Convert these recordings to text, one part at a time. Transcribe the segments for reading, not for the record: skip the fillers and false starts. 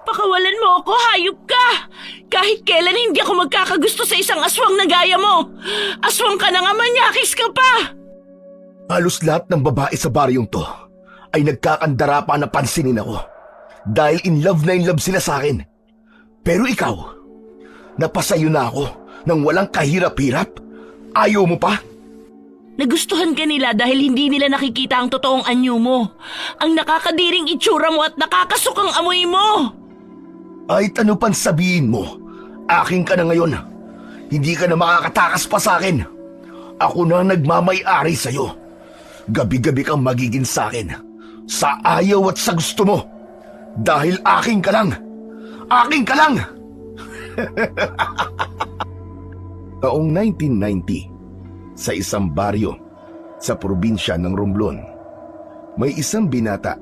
Pakawalan mo ako, hayop ka! Kahit kailan hindi ako magkakagusto sa isang aswang na gaya mo! Aswang ka na nga, manyakis ka pa! Halos lahat ng babae sa baryong to ay nagkakandara pa na pansinin ako dahil in love sila sa akin. Pero ikaw, napasayo na ako nang walang kahirap-hirap. Ayaw mo pa? Nagustuhan ka nila dahil hindi nila nakikita ang totoong anyo mo. Ang nakakadiring itsura mo at nakakasukang amoy mo. Ay ano pang sabihin mo, akin ka na ngayon. Hindi ka na makakatakas pa sa akin. Ako na nagmamay-ari sa'yo. Gabi-gabi kang magiging sa akin. Sa ayaw at sa gusto mo. Dahil akin ka lang. Akin ka lang! Taong 1990, sa isang baryo sa probinsya ng Romblon, may isang binata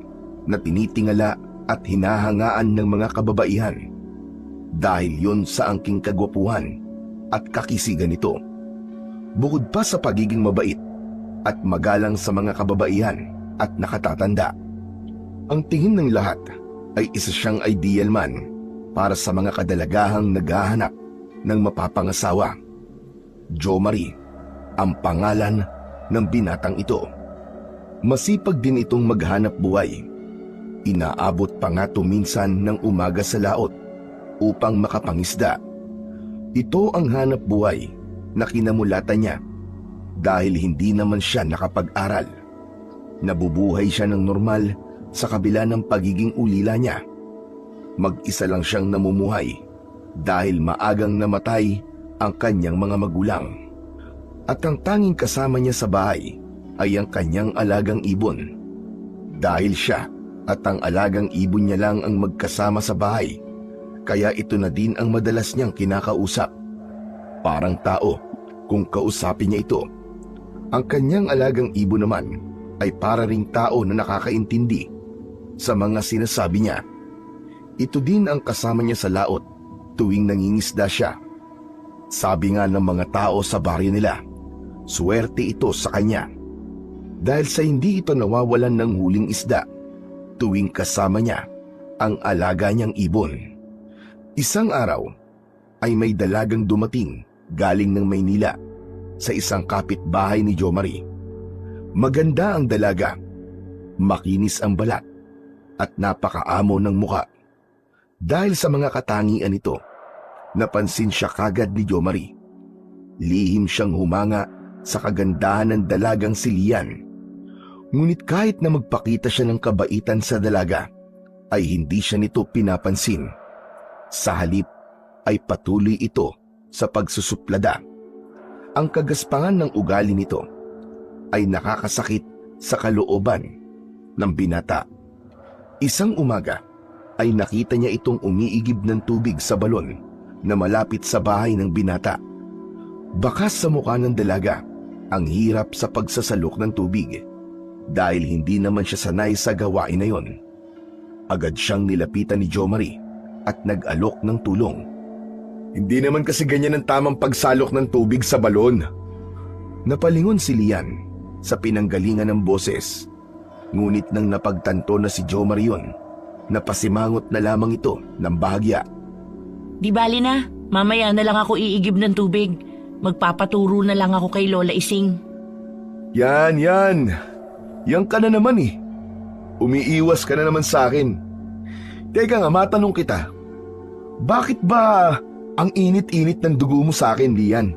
na tinitingala at hinahangaan ng mga kababaihan dahil yon sa angking kagwapuhan at kakisigan nito. Bukod pa sa pagiging mabait at magalang sa mga kababaihan at nakatatanda, ang tingin ng lahat ay isa siyang ideal man para sa mga kadalagahang naghahanap ng mapapangasawa. Jo Marie ang pangalan ng binatang ito. Masipag din itong maghanap buhay. Inaabot pa nga minsan ng umaga sa laot upang makapangisda. Ito ang hanap buhay na kinamulatan niya dahil hindi naman siya nakapag-aral. Nabubuhay siya ng normal sa kabila ng pagiging ulila niya. Mag-isa lang siyang namumuhay dahil maagang namatay ang kanyang mga magulang. At ang tanging kasama niya sa bahay ay ang kanyang alagang ibon. Dahil siya at ang alagang ibon niya lang ang magkasama sa bahay, kaya ito na din ang madalas niyang kinakausap. Parang tao kung kausapin niya ito. Ang kanyang alagang ibon naman ay para ring tao na nakakaintindi sa mga sinasabi niya. Ito din ang kasama niya sa laot tuwing nangingisda siya. Sabi nga ng mga tao sa baryo nila, swerte ito sa kanya dahil sa hindi ito nawawalan ng huling isda tuwing kasama niya ang alaga niyang ibon. Isang araw ay may dalagang dumating galing ng Maynila sa isang kapitbahay ni Jo Marie. Maganda ang dalaga, makinis ang balat at napakaamo ng muka. Dahil sa mga katangian nito, napansin siya kagad ni Jo Marie. Lihim siyang humanga sa kagandahan ng dalagang si Lian. Ngunit kahit na magpakita siya ng kabaitan sa dalaga, ay hindi siya nito pinapansin. Sa halip ay patuloy ito sa pagsusuplada. Ang kagaspangan ng ugali nito ay nakakasakit sa kalooban ng binata. Isang umaga ay nakita niya itong umiigib ng tubig sa balon na malapit sa bahay ng binata. Bakas sa mukha ng dalaga ang hirap sa pagsasalok ng tubig dahil hindi naman siya sanay sa gawain na yon. Agad siyang nilapitan ni Jo Marie at nag-alok ng tulong. Hindi naman kasi ganyan ang tamang pagsalok ng tubig sa balon. Napalingon si Lian sa pinanggalingan ng boses. Ngunit nang napagtanto na si Jo Marie yun, napasimangot na lamang ito ng bahagya. Di bali na, mamaya na lang ako iigib ng tubig. Magpapaturo na lang ako kay Lola Ising. Yan. Yan ka na naman eh. Umiiwas ka na naman sa akin. Teka nga, matanong kita. Bakit ba ang init-init ng dugo mo sa akin, Lian?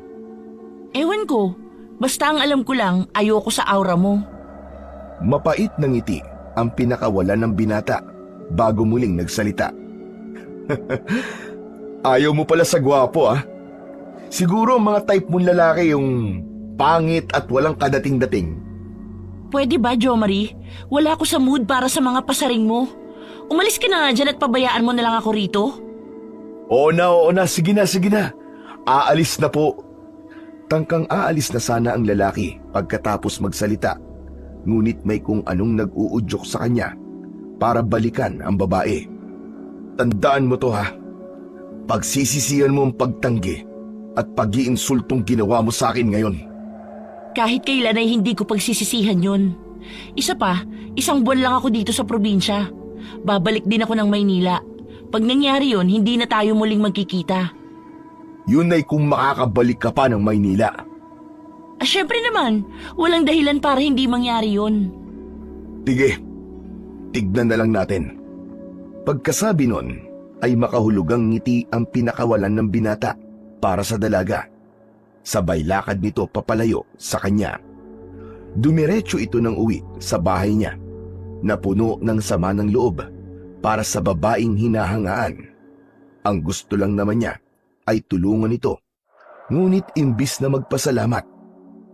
Ewan ko, basta ang alam ko lang, ayoko sa aura mo. Mapait na ngiti ang pinakawalan ng binata bago muling nagsalita. Ayaw mo pala sa gwapo ah. Siguro mga type mong lalaki yung pangit at walang kadating-dating. Pwede ba, Jo Marie? Wala ako sa mood para sa mga pasaring mo. Umalis ka na nga dyan at pabayaan mo na lang ako rito. Oo na, sige na. Aalis na po. Tangkang aalis na sana ang lalaki pagkatapos magsalita. Ngunit may kung anong nag-uudyok sa kanya para balikan ang babae. Tandaan mo to ha. Pagsisisihan mo ang pagtanggi at pag-iinsultong ginawa mo sa akin ngayon. Kahit kailan ay hindi ko pagsisisihan yun. Isa pa, 1 buwan lang ako dito sa probinsya. Babalik din ako ng Maynila. Pag nangyari yun, hindi na tayo muling magkikita. Yun ay kung makakabalik ka pa ng Maynila. Syempre naman, walang dahilan para hindi mangyari yun. Sige, tignan na lang natin. Pagkasabi nun, ay makahulugang ngiti ang pinakawalan ng binata para sa dalaga. Sabay lakad nito papalayo sa kanya. Dumiretso ito ng uwi sa bahay niya, na puno ng sama ng loob para sa babaeng hinahangaan. Ang gusto lang naman niya ay tulungan ito, ngunit imbis na magpasalamat,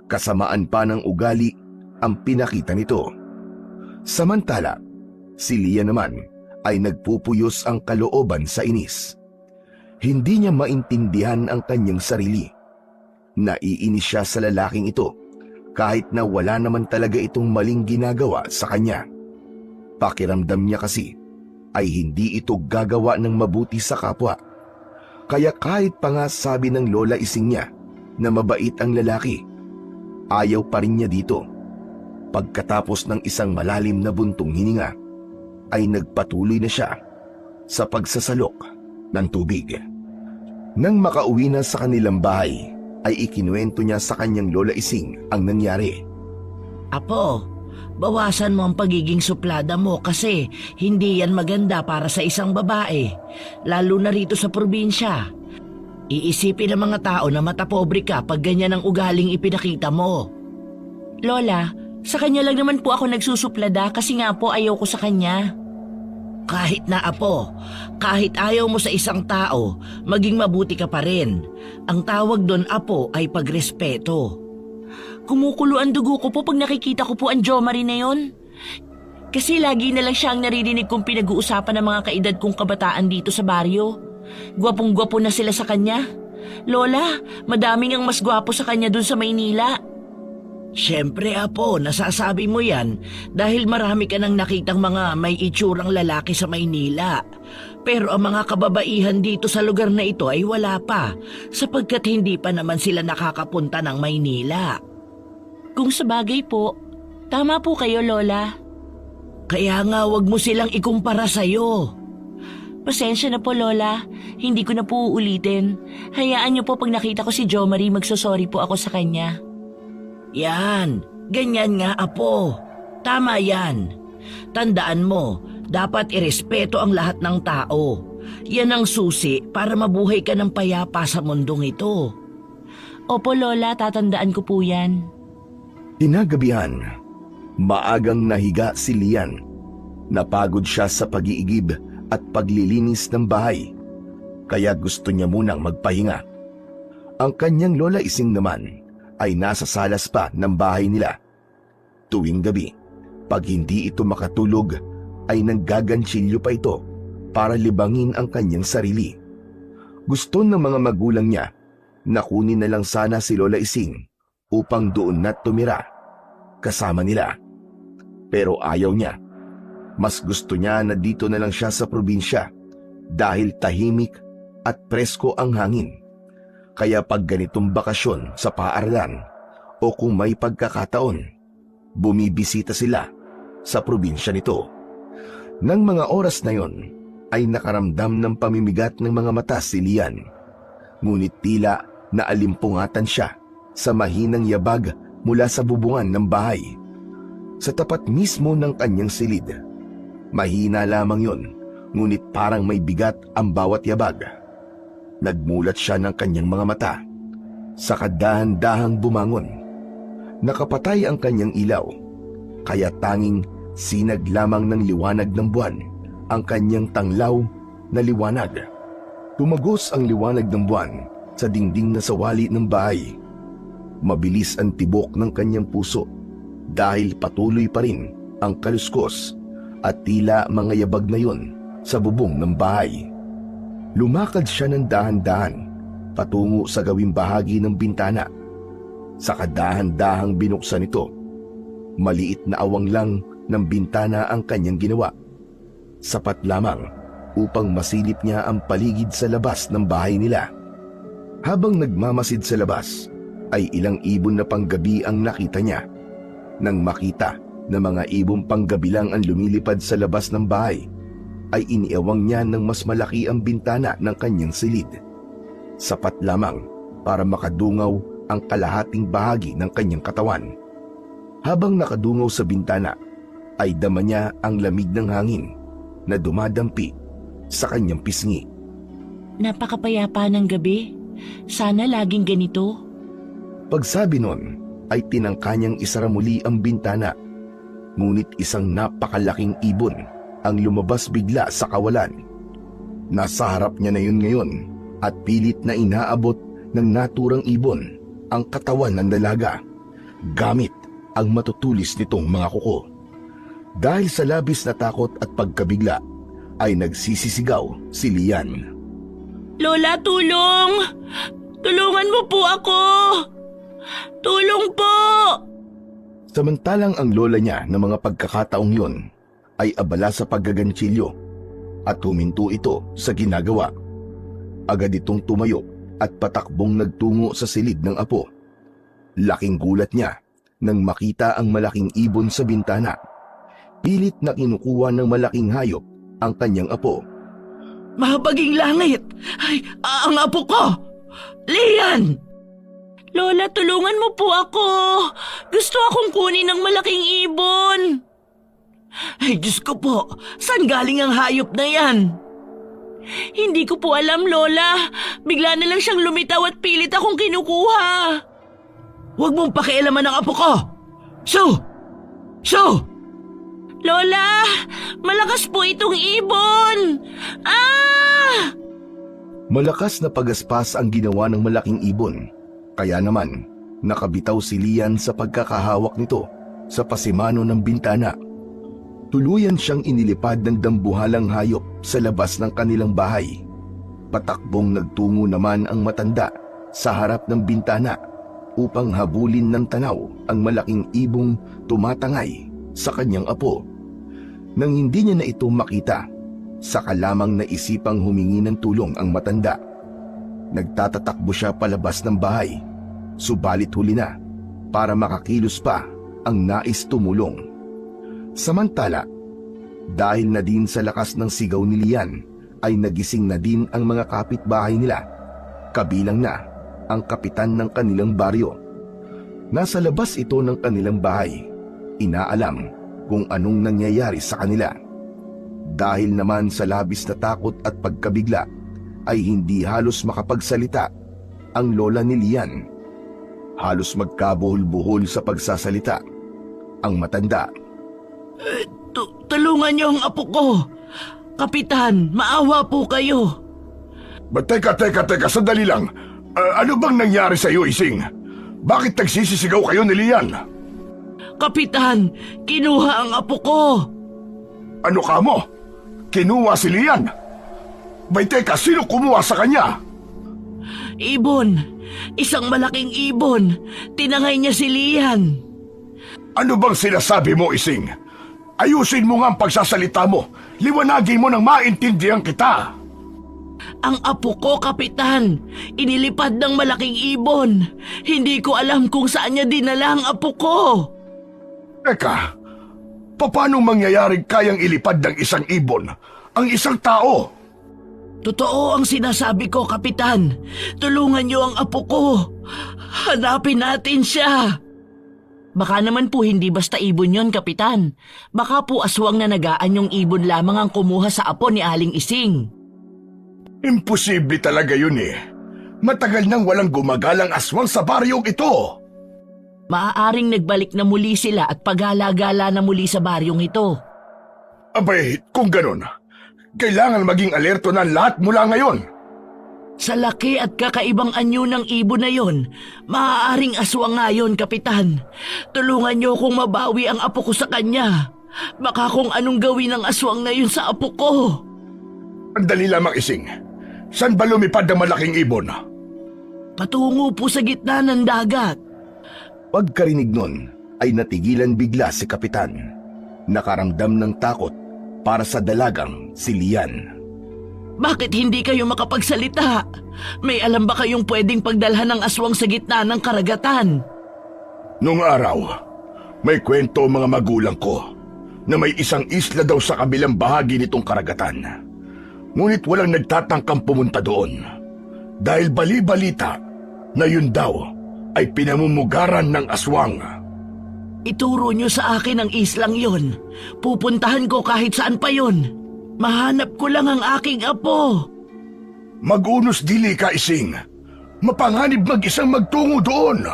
kasamaan pa ng ugali ang pinakita nito. Samantala, si Lia naman ay nagpupuyos ang kalooban sa inis. Hindi niya maintindihan ang kanyang sarili. Naiinis siya sa lalaking ito kahit na wala naman talaga itong maling ginagawa sa kanya. Pakiramdam niya kasi ay hindi ito gagawa ng mabuti sa kapwa. Kaya kahit pa nga sabi ng lola ising niya na mabait ang lalaki, ayaw pa rin niya dito. Pagkatapos ng isang malalim na buntong hininga, ay nagpatuloy na siya sa pagsasalok ng tubig. Nang makauwi na sa kanilang bahay, ay ikinuwento niya sa kanyang lola ising ang nangyari. Apo, bawasan mo ang pagiging suplada mo kasi hindi yan maganda para sa isang babae, lalo na rito sa probinsya. Iisipin ng mga tao na matapobre ka pag ganyan ang ugaling ipinakita mo. Lola, sa kanya lang naman po ako nagsusuplada kasi nga po ayaw ko sa kanya. Kahit na apo, kahit ayaw mo sa isang tao, maging mabuti ka pa rin. Ang tawag doon apo ay pagrespeto. Kumukulo ang dugo ko po pag nakikita ko po ang Jo Marie na yon. Kasi lagi na lang siya ang naririnig kong pinag-uusapan ng mga kaedad kong kabataan dito sa baryo. Gwapong-gwapo na sila sa kanya. Lola, madaming ang mas gwapo sa kanya dun sa Maynila. Siyempre apo, nasasabi mo yan dahil marami ka nang nakitang mga may itsurang lalaki sa Maynila. Pero ang mga kababaihan dito sa lugar na ito ay wala pa sapagkat hindi pa naman sila nakakapunta ng Maynila. Kung sabagay po, tama po kayo Lola. Kaya nga wag mo silang ikumpara sa'yo. Pasensya na po Lola, hindi ko na po uulitin. Hayaan niyo po pag nakita ko si Jo Marie magsosorry po ako sa kanya. Yan, ganyan nga apo. Tama yan. Tandaan mo, dapat irespeto ang lahat ng tao. Yan ang susi para mabuhay ka ng payapa sa mundong ito. Opo Lola, tatandaan ko po yan. Kinagabihan, maagang nahiga si Lian. Napagod siya sa pag-iigib at paglilinis ng bahay, kaya gusto niya munang magpahinga. Ang kanyang lola ising naman ay nasa salas pa ng bahay nila. Tuwing gabi, pag hindi ito makatulog, ay nanggagansilyo pa ito para libangin ang kanyang sarili. Gusto ng mga magulang niya na kunin na lang sana si Lola Ising upang doon na tumira kasama nila. Pero ayaw niya. Mas gusto niya na dito na lang siya sa probinsya dahil tahimik at presko ang hangin. Kaya pag ganitong bakasyon sa paaralan o kung may pagkakataon, bumibisita sila sa probinsya nito. Nang mga oras na yon, ay nakaramdam ng pamimigat ng mga mata si Lian. Ngunit tila naalimpungatan siya sa mahinang yabag mula sa bubungan ng bahay. Sa tapat mismo ng kanyang silid, mahina lamang yon, ngunit parang may bigat ang bawat yabag. Nagmulat siya ng kanyang mga mata. Saka dahan-dahang bumangon. Nakapatay ang kanyang ilaw, kaya tanging sinag lamang ng liwanag ng buwan ang kanyang tanglaw na liwanag. Tumagos ang liwanag ng buwan sa dingding na sawali ng bahay. Mabilis ang tibok ng kanyang puso dahil patuloy pa rin ang kaluskos at tila mga yabag na yon sa bubong ng bahay. Lumakad siya ng dahan-dahan patungo sa gawing bahagi ng bintana. Sa kadahan-dahang binuksan ito, maliit na awang lang ng bintana ang kanyang ginawa. Sapat lamang upang masilip niya ang paligid sa labas ng bahay nila. Habang nagmamasid sa labas, ay ilang ibon na panggabi ang nakita niya. Nang makita na mga ibong panggabi lang ang lumilipad sa labas ng bahay, ay iniawang niya ng mas malaki ang bintana ng kanyang silid. Sapat lamang para makadungaw ang kalahating bahagi ng kanyang katawan. Habang nakadungaw sa bintana, ay dama niya ang lamig ng hangin na dumadampi sa kanyang pisngi. Napakapayapa ng gabi. Sana laging ganito. Pagsabi nun, ay tinangka niyang isara muli ang bintana. Ngunit isang napakalaking ibon ang lumabas bigla sa kawalan. Nasa harap niya na yun ngayon at pilit na inaabot ng naturang ibon ang katawan ng dalaga gamit ang matutulis nitong mga kuko. Dahil sa labis na takot at pagkabigla ay nagsisisigaw si Lian. Lola, tulong! Tulungan mo po ako! Tulong po! Samantalang ang lola niya ng mga pagkakataong yun ay abala sa paggaganchilyo at huminto ito sa ginagawa. Agad itong tumayo at patakbong nagtungo sa silid ng apo. Laking gulat niya nang makita ang malaking ibon sa bintana. Pilit na kinukuha ng malaking hayop ang kanyang apo. Mahabaging langit! Ay, ang apo ko! Lian! Lola, tulungan mo po ako! Gusto akong kunin ng malaking ibon! Ay, Diyos ko po! Saan galing ang hayop na yan? Hindi ko po alam, Lola. Bigla na lang siyang lumitaw at pilit akong kinukuha. Huwag mong pakialaman ang apo ko! Shoo! Shoo! Lola! Malakas po itong ibon! Ah! Malakas na pagaspas ang ginawa ng malaking ibon. Kaya naman, nakabitaw si Lian sa pagkakahawak nito sa pasimano ng bintana. Tuluyan siyang inilipad ng dambuhalang hayop sa labas ng kanilang bahay. Patakbong nagtungo naman ang matanda sa harap ng bintana upang habulin ng tanaw ang malaking ibong tumatangay sa kanyang apo. Nang hindi niya na ito makita, saka lamang naisipang humingi ng tulong ang matanda. Nagtatatakbo siya palabas ng bahay, subalit huli na para makakilos pa ang nais tumulong. Samantala, dahil na din sa lakas ng sigaw ni Lian, ay nagising na din ang mga kapitbahay nila, kabilang na ang kapitan ng kanilang baryo. Nasa labas ito ng kanilang bahay, inaalam kung anong nangyayari sa kanila. Dahil naman sa labis na takot at pagkabigla, ay hindi halos makapagsalita ang lola ni Lian. Halos magkabuhol-buhol sa pagsasalita ang matanda. Tulungan niyo ang apo ko. Kapitan, maawa po kayo. Teka, sandali lang. Ano bang nangyari sa iyo, Ising? Bakit nagsisisigaw kayo ni Lian? Kapitan, kinuha ang apo ko. Ano ka mo? Kinuha si Lian? Teka, sino kumuha sa kanya? Ibon. Isang malaking ibon. Tinangay niya si Lian. Ano bang sinasabi mo, Ising? Ayusin mo nga ang pagsasalita mo. Liwanagin mo nang maintindihan kita. Ang apo ko, Kapitan. Inilipad ng malaking ibon. Hindi ko alam kung saan niya dinala ang apo ko. Teka, paano mangyayaring kayang ilipad ng isang ibon ang isang tao? Totoo ang sinasabi ko, Kapitan. Tulungan niyo ang apo ko. Hanapin natin siya. Baka naman po hindi basta ibon yon, Kapitan. Baka po aswang na nagaan yung ibon lamang ang kumuha sa apo ni Aling Ising. Imposible talaga yun eh. Matagal nang walang gumagalang aswang sa baryong ito. Maaaring nagbalik na muli sila at pagala-gala na muli sa baryong ito. Abay, kung ganun, kailangan maging alerto na lahat mula ngayon. Sa laki at kakaibang anyo ng ibon na yon, maaaring aswang nga yun, Kapitan. Tulungan niyo kung mabawi ang apo ko sa kanya. Baka kung anong gawin ng aswang na yun sa apo ko. Andali lamang, Ising. Saan ba lumipad ang malaking ibon? Patungo po sa gitna ng dagat. Pagkarinig nun, ay natigilan bigla si Kapitan. Nakaramdam ng takot para sa dalagang si Lian. Bakit hindi kayo makapagsalita? May alam ba kayong pwedeng pagdalhan ng aswang sa gitna ng karagatan? Nung araw, may kwento ang mga magulang ko na may isang isla daw sa kabilang bahagi nitong karagatan. Ngunit walang nagtatangkang pumunta doon. Dahil bali-balita na yun daw ay pinamumugaran ng aswang. Ituro niyo sa akin ang islang yon. Pupuntahan ko kahit saan pa yon. Mahanap ko lang ang aking apo. Mag-unos dili ka, Ising. Mapanganib mag-isang magtungo doon.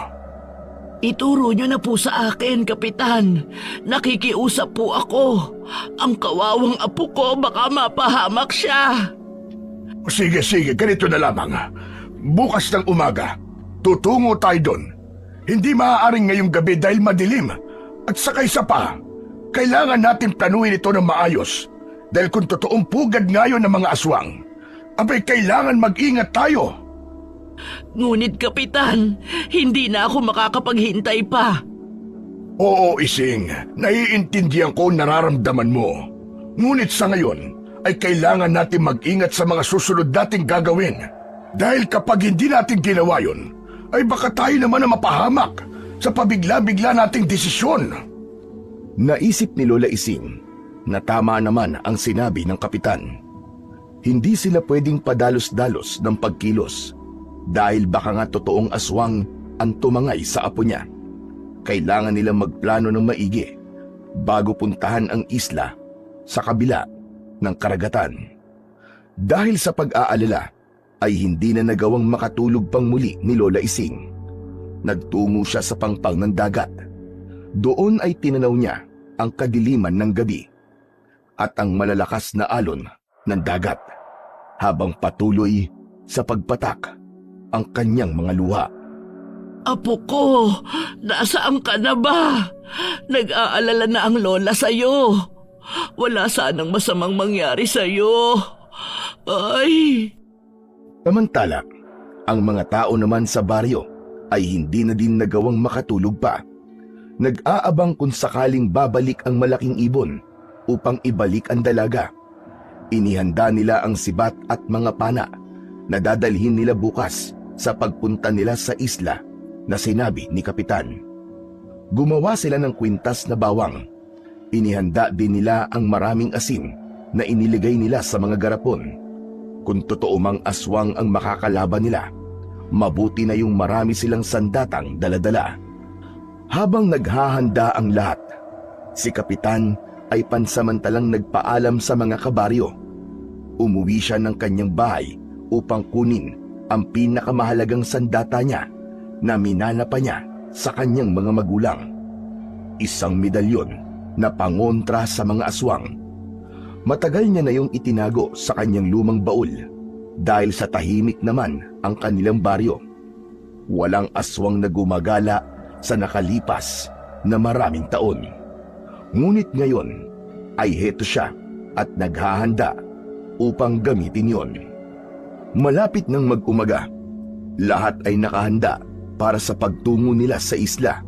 Ituro niyo na po sa akin, Kapitan. Nakikiusap po ako. Ang kawawang apo ko baka mapahamak siya. Sige, ganito na lamang. Bukas ng umaga, tutungo tayo doon. Hindi maaaring ngayong gabi dahil madilim. At saka isa pa, kailangan natin planuhin ito ng maayos. Dahil kung totoong pugad ngayon ng mga aswang, abay kailangan mag-ingat tayo. Ngunit, Kapitan, hindi na ako makakapaghintay pa. Oo, Ising, naiintindihan ko ang nararamdaman mo. Ngunit sa ngayon, ay kailangan natin mag-ingat sa mga susunod nating gagawin. Dahil kapag hindi natin ginawa yun, ay baka tayo naman na mapahamak sa pabigla-bigla nating desisyon. Naisip ni Lola Ising na tama naman ang sinabi ng kapitan. Hindi sila pwedeng padalos-dalos ng pagkilos dahil baka nga totoong aswang ang tumangay sa apo niya. Kailangan nilang magplano ng maigi bago puntahan ang isla sa kabila ng karagatan. Dahil sa pag-aalala, ay hindi na nagawang makatulog pang muli ni Lola Ising. Nagtungo siya sa pangpang ng dagat. Doon ay tinanaw niya ang kadiliman ng gabi at ang malalakas na alon ng dagat habang patuloy sa pagpatak ang kanyang mga luha. Apo ko, nasaan ka na ba? Nag-aalala na ang lola sa'yo. Wala sanang masamang mangyari sa'yo. Ay! Samantala, ang mga tao naman sa baryo ay hindi na din nagawang makatulog pa. Nag-aabang kung sakaling babalik ang malaking ibon upang ibalik ang dalaga. Inihanda nila ang sibat at mga pana na dadalhin nila bukas sa pagpunta nila sa isla na sinabi ni Kapitan. Gumawa sila ng kwintas na bawang. Inihanda din nila ang maraming asin na iniligay nila sa mga garapon. Kung totoo mang aswang ang makakalaban nila, mabuti na yung marami silang sandatang daladala. Habang naghahanda ang lahat, si Kapitan ay pansamantalang nagpaalam sa mga kabaryo. Umuwi siya ng kanyang bahay upang kunin ang pinakamahalagang sandata niya na minana pa niya sa kanyang mga magulang. Isang medalyon na pangontra sa mga aswang. Matagal niya na yung itinago sa kanyang lumang baul dahil sa tahimik naman ang kanilang baryo. Walang aswang na gumagala sa nakalipas na maraming taon. Ngunit ngayon ay heto siya at naghahanda upang gamitin yon. Malapit nang mag-umaga, lahat ay nakahanda para sa pagtungo nila sa isla.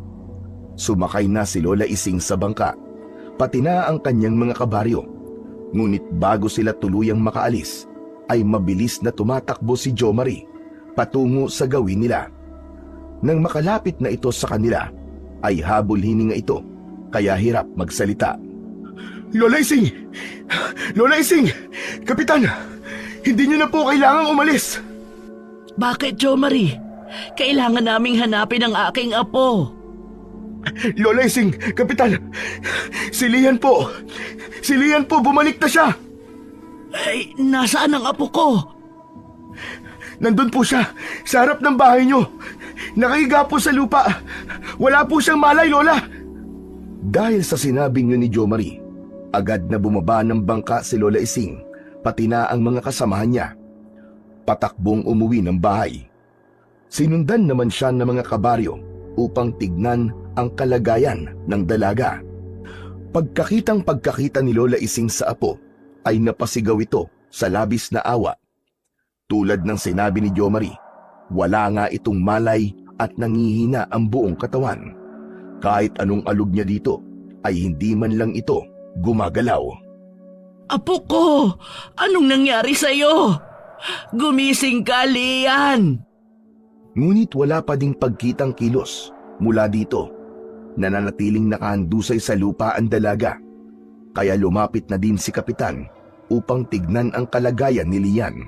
Sumakay na si Lola Ising sa bangka, pati na ang kanyang mga kabaryo. Ngunit bago sila tuluyang makaalis, ay mabilis na tumatakbo si Jomari patungo sa gawin nila. Nang makalapit na ito sa kanila, ay habol hininga ito, kaya hirap magsalita. Lola Ising! Lola Ising! Kapitan! Hindi niyo na po kailangang umalis! Bakit, Jomari? Kailangan naming hanapin ang aking apo. Lola Ising! Kapitan! Si Lian po! Si Lian po! Bumalik na siya! Ay, nasaan ang apo ko? Nandun po siya! Sa harap ng bahay niyo! Nakahiga po sa lupa! Wala po siyang malay, Lola! Dahil sa sinabing yun ni Jomari, agad na bumaba ng bangka si Lola Ising, pati na ang mga kasamahan niya. Patakbong umuwi ng bahay. Sinundan naman siya ng mga kabaryo upang tignan ang kalagayan ng dalaga. Pagkakita ni Lola Ising sa apo, ay napasigaw ito sa labis na awa. Tulad ng sinabi ni Jomari, wala nga itong malay at nangihina ang buong katawan. Kahit anong alog niya dito, ay hindi man lang ito gumagalaw. Apo ko! Anong nangyari sa'yo? Gumising ka, Lian! Ngunit wala pa ding pagkitang kilos mula dito. Nananatiling nakahandusay sa lupa ang dalaga. kaya lumapit na din si Kapitan upang tignan ang kalagayan ni Lian.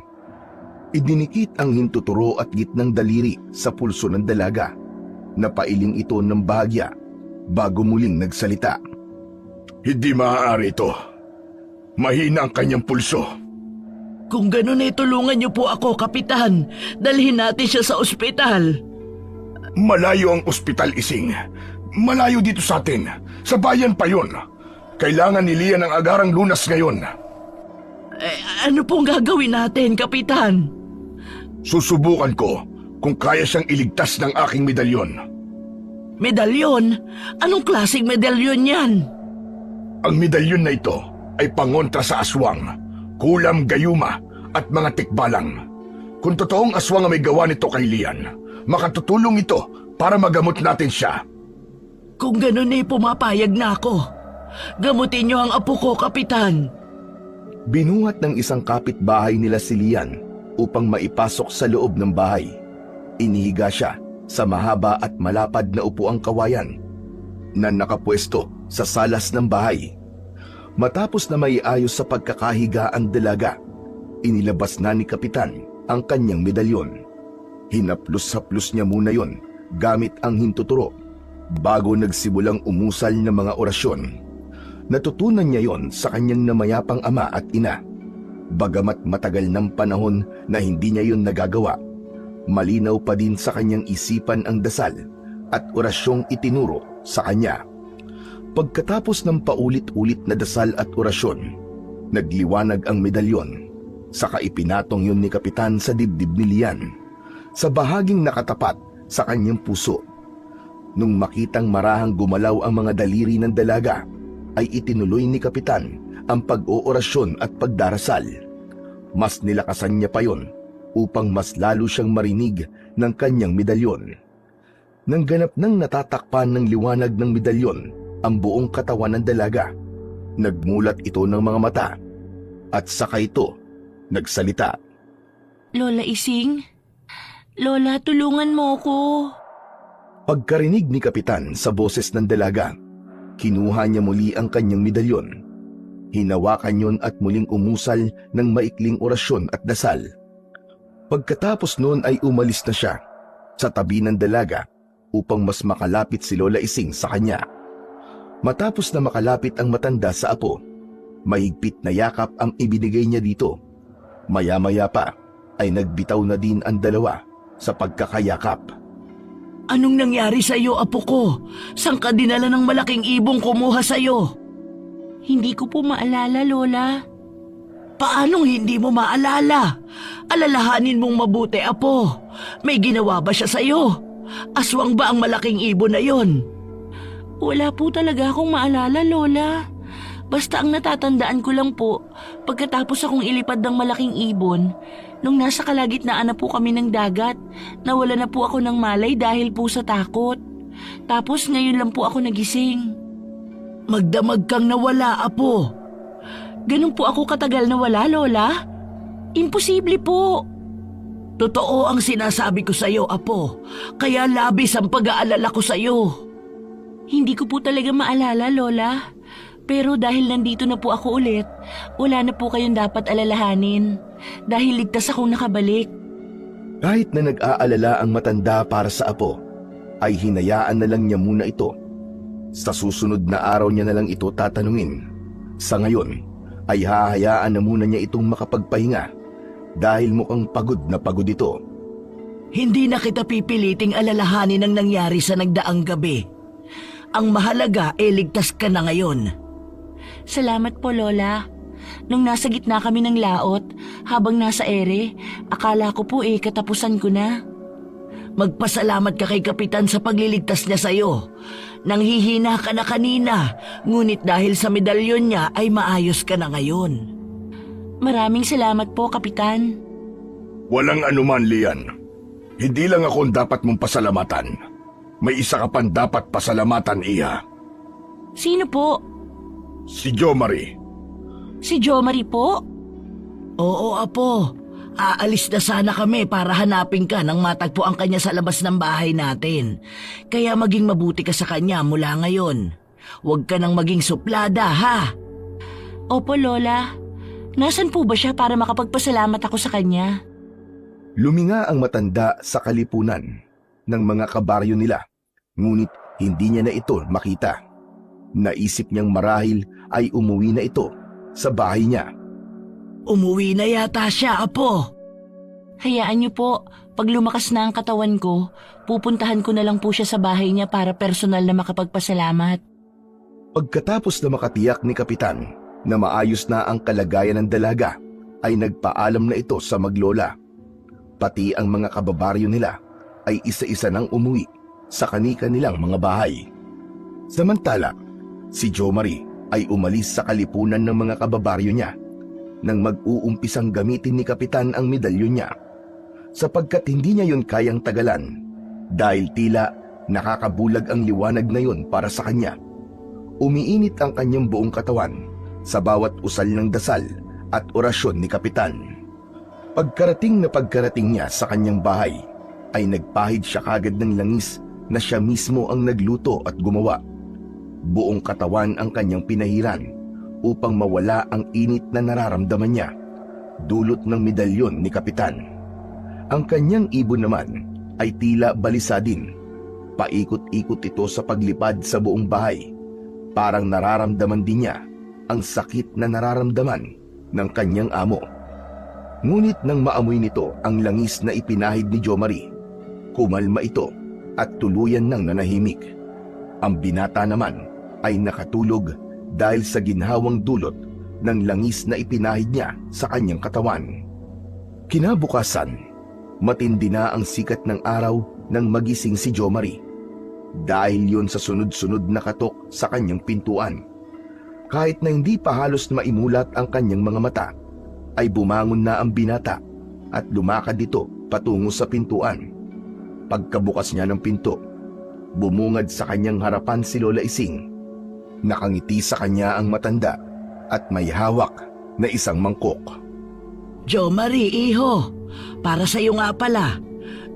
Idinikit ang hintuturo at gitnang daliri sa pulso ng dalaga. Napailing ito ng bahagya bago muling nagsalita. Hindi maaari ito. Mahina ang kanyang pulso. Kung ganun ay tulungan niyo po ako, Kapitan. Dalhin natin siya sa ospital. Malayo ang ospital, Ising. Malayo dito sa atin. Sa bayan pa yun. Kailangan ni Lian ng agarang lunas ngayon. Ano pong gagawin natin, Kapitan? Susubukan ko kung kaya siyang iligtas ng aking medalyon. Medalyon? Anong klaseng medalyon yan? Ang medalyon na ito ay pangontra sa aswang, kulam gayuma at mga tikbalang. Kung totoong aswang ang may gawa nito kay Lian, makatutulong ito para magamot natin siya. Kung ganun ay pumapayag na ako. Gamutin niyo ang apo ko, Kapitan. Binuhat ng isang kapitbahay nila si Lian upang maipasok sa loob ng bahay. Inihiga siya sa mahaba at malapad na upuang kawayan na nakapwesto sa salas ng bahay. Matapos na maiayos sa pagkakahiga ang dalaga, inilabas na ni Kapitan ang kanyang medalyon. Hinaplos-haplos niya muna yon gamit ang hintuturo bago nagsimulang umusal ng mga orasyon. Natutunan niya yon sa kanyang namayapang ama at ina. Bagamat matagal ng panahon na hindi niya yon nagagawa, malinaw pa din sa kanyang isipan ang dasal at orasyong itinuro sa kanya. Pagkatapos ng paulit-ulit na dasal at orasyon, nagliwanag ang medalyon. Saka ipinatong yun ni Kapitan sa dibdib ni Lian, sa bahaging nakatapat sa kanyang puso. Nung makitang marahang gumalaw ang mga daliri ng dalaga, ay itinuloy ni Kapitan ang pag-oorasyon at pagdarasal. Mas nilakasan niya pa yon upang mas lalo siyang marinig ng kanyang medalyon. Nang ganap nang natatakpan ng liwanag ng medalyon ang buong katawan ng dalaga, nagmulat ito ng mga mata at saka ito nagsalita. Lola Ising? Lola, tulungan mo ko. Pagkarinig ni Kapitan sa boses ng dalaga, kinuha niya muli ang kanyang medalyon. Hinawakan yon at muling umusal ng maikling orasyon at dasal. Pagkatapos noon ay umalis na siya sa tabi ng dalaga upang mas makalapit si Lola Ising sa kanya. Matapos na makalapit ang matanda sa apo, mahigpit na yakap ang ibinigay niya dito. Maya-maya pa ay nagbitaw na din ang dalawa sa pagkakayakap. Anong nangyari sa iyo, apo ko? Saan ka dinala ng malaking ibong kumuha sa iyo? Hindi ko po maalala, Lola. Paanong hindi mo maalala? Alalahanin mong mabuti, apo. May ginawa ba siya sa iyo? Aswang ba ang malaking ibon na yon? Wala po talaga akong maalala, Lola. Basta ang natatandaan ko lang po, pagkatapos akong ilipad ng malaking ibon, nung nasa kalagitnaan na po kami ng dagat, nawala na po ako ng malay dahil po sa takot. Tapos ngayon lang po ako nagising. Magdamag kang nawala, apo. Ganun po ako katagal nawala, Lola? Imposible po. Totoo ang sinasabi ko sa iyo, apo. Kaya labis ang pag-aalala ko sa iyo. Hindi ko po talaga maalala, Lola. Pero dahil nandito na po ako ulit, wala na po kayong dapat alalahanin. Dahil ligtas akong nakabalik. Kahit na nag-aalala ang matanda para sa apo, ay hinayaan na lang niya muna ito. Sa susunod na araw niya na lang ito tatanungin. Sa ngayon, ay hahayaan na muna niya itong makapagpahinga dahil mukhang pagod na pagod ito. Hindi na kita pipiliting alalahanin ang nangyari sa nagdaang gabi. Ang mahalaga ligtas ka na ngayon. Salamat po, Lola. Nung nasa gitna kami ng laot, habang nasa ere, akala ko po katapusan ko na. Magpasalamat ka kay Kapitan sa pagliligtas niya sa'yo. Nanghihina ka na kanina, ngunit dahil sa medalyon niya ay maayos ka na ngayon. Maraming salamat po, Kapitan. Walang anuman, Lian. Hindi lang ako ang dapat mong pasalamatan. May isa ka pang dapat pasalamatan, Iha. Sino po? Si Jomari. Si Jomari po? Oo, apo. Aalis na sana kami para hanapin ka nang matagpuan kanya sa labas ng bahay natin. Kaya maging mabuti ka sa kanya mula ngayon. Huwag ka nang maging suplada, ha? Opo, Lola. Nasaan po ba siya para makapagpasalamat ako sa kanya? Luminga ang matanda sa kalipunan ng mga kabaryo nila, ngunit hindi niya na ito makita. Naisip niyang marahil ay umuwi na ito sa bahay niya. Umuwi na yata siya, Apo. Hayaan niyo po, pag lumakas na ang katawan ko, pupuntahan ko na lang po siya sa bahay niya para personal na makapagpasalamat. Pagkatapos na makatiyak ni Kapitan na maayos na ang kalagayan ng dalaga, ay nagpaalam na ito sa maglola. Pati ang mga kababaryo nila ay isa-isa nang umuwi sa kani-kanilang mga bahay. Samantala, si Jo Marie ay umalis sa kalipunan ng mga kababaryo niya nang mag-uumpisang gamitin ni Kapitan ang medalyon niya, sapagkat hindi niya yun kayang tagalan dahil tila nakakabulag ang liwanag na yun para sa kanya. Umiinit ang kanyang buong katawan sa bawat usal ng dasal at orasyon ni Kapitan. Pagkarating niya sa kanyang bahay, ay nagpahid siya kagad ng langis na siya mismo ang nagluto at gumawa. Buong katawan ang kanyang pinahiran upang mawala ang init na nararamdaman niya, dulot ng medalyon ni Kapitan. Ang kanyang ibon naman ay tila balisa din. Paikot-ikot ito sa paglipad sa buong bahay. Parang nararamdaman din niya ang sakit na nararamdaman ng kanyang amo. Ngunit nang maamoy nito ang langis na ipinahid ni Jo Marie, kumalma ito at tuluyan nang nanahimik. Ang binata naman ay nakatulog dahil sa ginhawang dulot ng langis na ipinahid niya sa kanyang katawan. Kinabukasan, matindi na ang sikat ng araw nang magising si Jo Marie. Dahil yon sa sunod-sunod na katok sa kanyang pintuan. Kahit na hindi pa halos maimulat ang kanyang mga mata, ay bumangon na ang binata at lumakad ito patungo sa pintuan. Pagkabukas niya ng pinto, bumungad sa kanyang harapan si Lola Ising. Nakangiti sa kanya ang matanda at may hawak na isang mangkok. Jo Marie, iho, para sa iyo nga pala.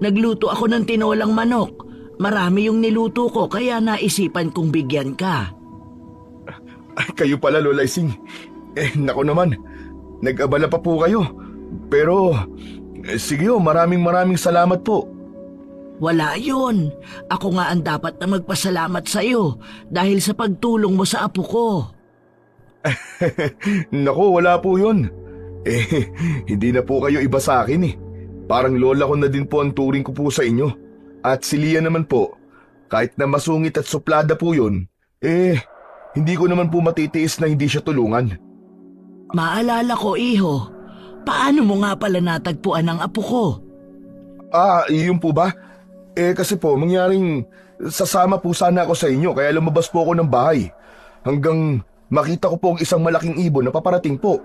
Nagluto ako ng tinolang manok. Marami yung niluto ko kaya naisipan kong bigyan ka. Ay, kayo pala, Lola Ising. Nako naman, nag-abala pa po kayo. Pero, sige o, maraming salamat po. Wala yun. Ako nga ang dapat na magpasalamat sa iyo dahil sa pagtulong mo sa apo ko. Nako, wala po yun. Hindi na po kayo iba sa akin eh. Parang lola ko na din po ang turing ko po sa inyo. At si Lia naman po, kahit na masungit at suplada po yun, hindi ko naman po matitiis na hindi siya tulungan. Maalala ko, iho. Paano mo nga pala natagpuan ang apo ko? Iyon po ba? Kasi po, mangyaring sasama po sana ako sa inyo kaya lumabas po ako ng bahay. Hanggang makita ko po ang isang malaking ibon na paparating po.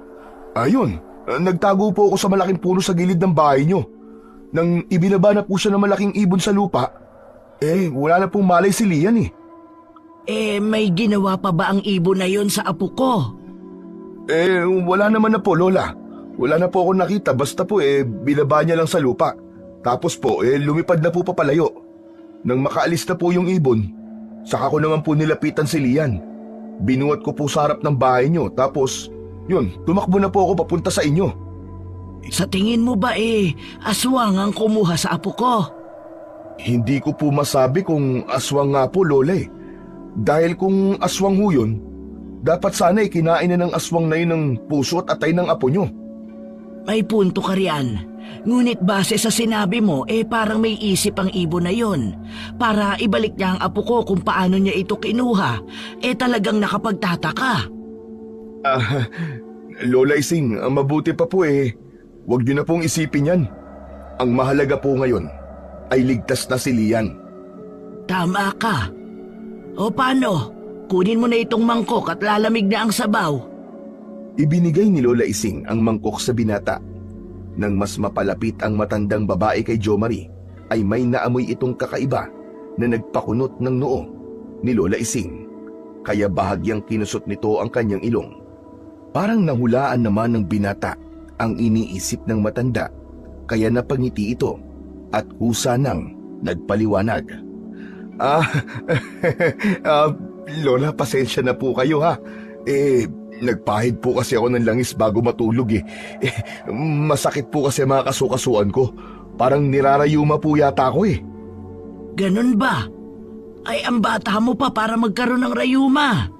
Ayun, nagtago po ako sa malaking puno sa gilid ng bahay nyo. Nang ibinaba na po siya ng malaking ibon sa lupa, wala na pong malay si Lian eh. May ginawa pa ba ang ibon na yon sa apo ko? Wala naman na po, Lola. Wala na po ako nakita, basta po binaba niya lang sa lupa. Tapos po, lumipad na po papalayo. Nang makaalis na po yung ibon, saka ko naman po nilapitan si Lian. Binuhat ko po sa harap ng bahay niyo, tapos, yun, tumakbo na po ako papunta sa inyo. Sa tingin mo ba aswang ang kumuha sa apo ko? Hindi ko po masabi kung aswang nga po, Lola eh. Dahil kung aswang ho yun, dapat sana kinain na ng aswang na yun ng puso at atay ng apo nyo. May punto ka riyan. Ngunit base sa sinabi mo, parang may isip ang ibon na yon. Para ibalik niya ang apo ko kung paano niya ito kinuha, talagang nakapagtataka. Lola Ising, ang mabuti pa po huwag niyo na pong isipin yan. Ang mahalaga po ngayon ay ligtas na si Lian. Tama ka. O paano? Kunin mo na itong mangkok at lalamig na ang sabaw. Ibinigay ni Lola Ising ang mangkok sa binata. Nang mas mapalapit ang matandang babae kay Jo Marie, ay may naamoy itong kakaiba na nagpakunot ng noo ni Lola Ising. Kaya bahagyang kinusot nito ang kanyang ilong. Parang nahulaan naman ng binata ang iniisip ng matanda, kaya napangiti ito at kusa nang nagpaliwanag. Lola, pasensya na po kayo ha. Nagpahid po kasi ako ng langis bago matulog eh. Masakit po kasi mga kasukasuan ko. Parang nirarayuma po yata ako eh. Ganun ba? Ay, ang bata mo pa para magkaroon ng rayuma.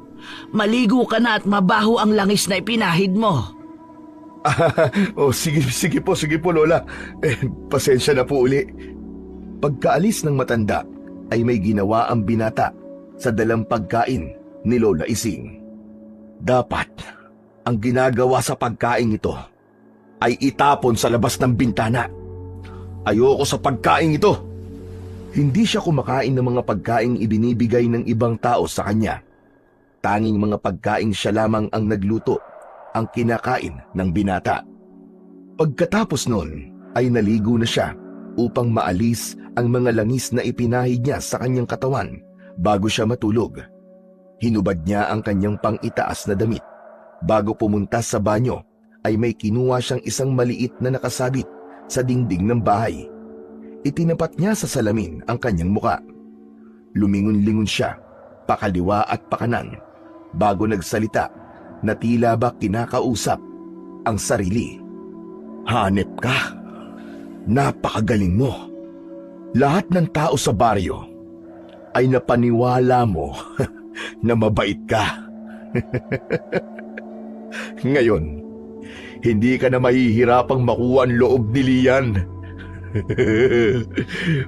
Maligo ka na at mabaho ang langis na ipinahid mo. Sige po Lola. Pasensya na po uli. Pagkaalis ng matanda ay may ginawa ang binata sa dalang pagkain ni Lola Ising. Dapat ang ginagawa sa pagkain ito ay itapon sa labas ng bintana. Ayoko sa pagkain ito. Hindi siya kumakain ng mga pagkaing ibinibigay ng ibang tao sa kanya. Tanging mga pagkain siya lamang ang nagluto, ang kinakain ng binata. Pagkatapos nun ay naligo na siya upang maalis ang mga langis na ipinahid niya sa kanyang katawan bago siya matulog. Hinubad niya ang kanyang pang-itaas na damit. Bago pumunta sa banyo ay may kinuha siyang isang maliit na nakasabit sa dingding ng bahay. Itinapat niya sa salamin ang kanyang muka. Lumingon-lingon siya, pakaliwa at pakanan, bago nagsalita na tila ba kinakausap ang sarili. Hanep ka. Napakagaling mo. Lahat ng tao sa baryo ay napaniwala mo na mabait ka. Ngayon, hindi ka na mahihirapang makuha ang loob ni Lian.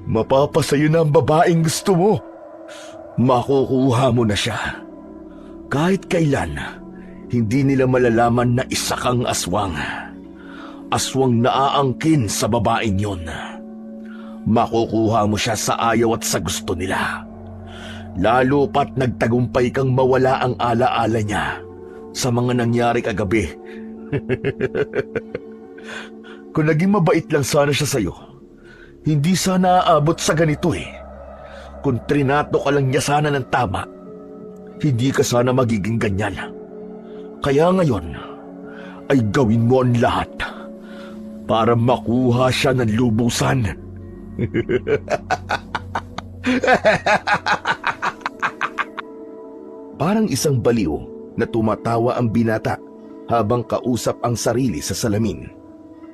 Mapapasayo na ang babaeng gusto mo. Makukuha mo na siya. Kahit kailan, hindi nila malalaman na isa kang aswang. Aswang naaangkin sa babaeng yon. Makukuha mo siya sa ayaw at sa gusto nila. Lalo pat nagtagumpay kang mawala ang alaala niya sa mga nangyari kagabi. Kung naging mabait lang sana siya sa'yo, hindi sana aabot sa ganito eh. Kung trinato ka lang niya sana ng tama, hindi ka sana magiging ganyan. Kaya ngayon, ay gawin mo ang lahat para makuha siya ng lubusan. Parang isang baliw na tumatawa ang binata habang kausap ang sarili sa salamin.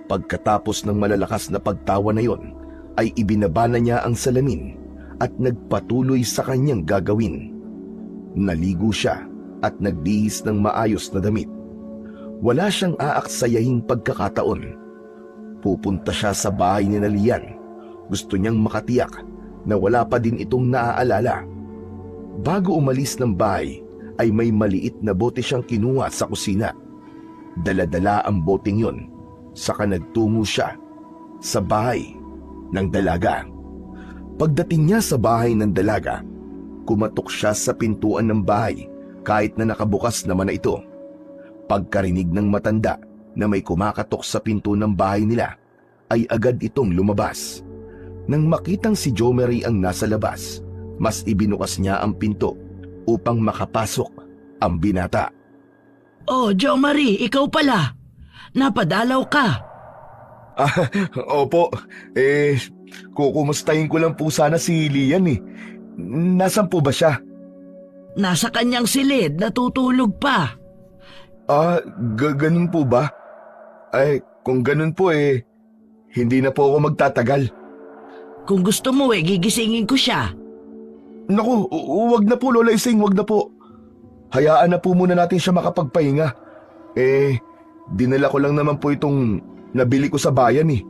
Pagkatapos ng malalakas na pagtawa na yon, ay ibinaba na niya ang salamin at nagpatuloy sa kanyang gagawin. Naligo siya at nagbihis ng maayos na damit. Wala siyang aaksayahing pagkakataon. Pupunta siya sa bahay ni Lian. Gusto niyang makatiyak na wala pa din itong naaalala. Bago umalis ng bahay, ay may maliit na bote siyang kinuha sa kusina. Dala-dala ang boteng yon, saka nagtungo siya sa bahay ng dalaga. Pagdating niya sa bahay ng dalaga, kumatok siya sa pintuan ng bahay kahit na nakabukas naman na ito. Pagkarinig ng matanda na may kumakatok sa pinto ng bahay nila, ay agad itong lumabas. Nang makitang si Jomari ang nasa labas, mas ibinukas niya ang pinto upang makapasok ang binata. Oh, Jomari, ikaw pala. Napadalaw ka. Opo, kukumustahin ko lang po sana si Lian eh. Nasaan po ba siya? Nasa kanyang silid, natutulog pa. Ganun po ba? Ay, kung ganun po hindi na po ako magtatagal. Kung gusto mo gigisingin ko siya. Naku, wag na po Lola Ising, wag na po. Hayaan na po muna natin siya makapagpahinga. Dinala ko lang naman po itong nabili ko sa bayan eh.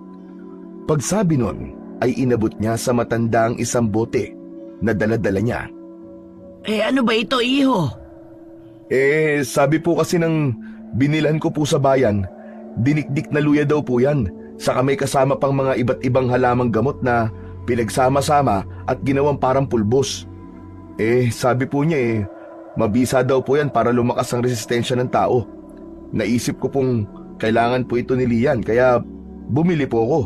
Pagsabi nun, ay inabot niya sa matanda ang isang bote na dala-dala niya. Ano ba ito, iho? Sabi po kasi ng binilhan ko po sa bayan, dinikdik na luya daw po yan. Saka may kasama pang mga iba't ibang halamang gamot na pinagsama-sama at ginawang parang pulbos. Sabi po niya mabisa daw po yan para lumakas ang resistensya ng tao. Naisip ko pong kailangan po ito ni Lian, kaya bumili po ako.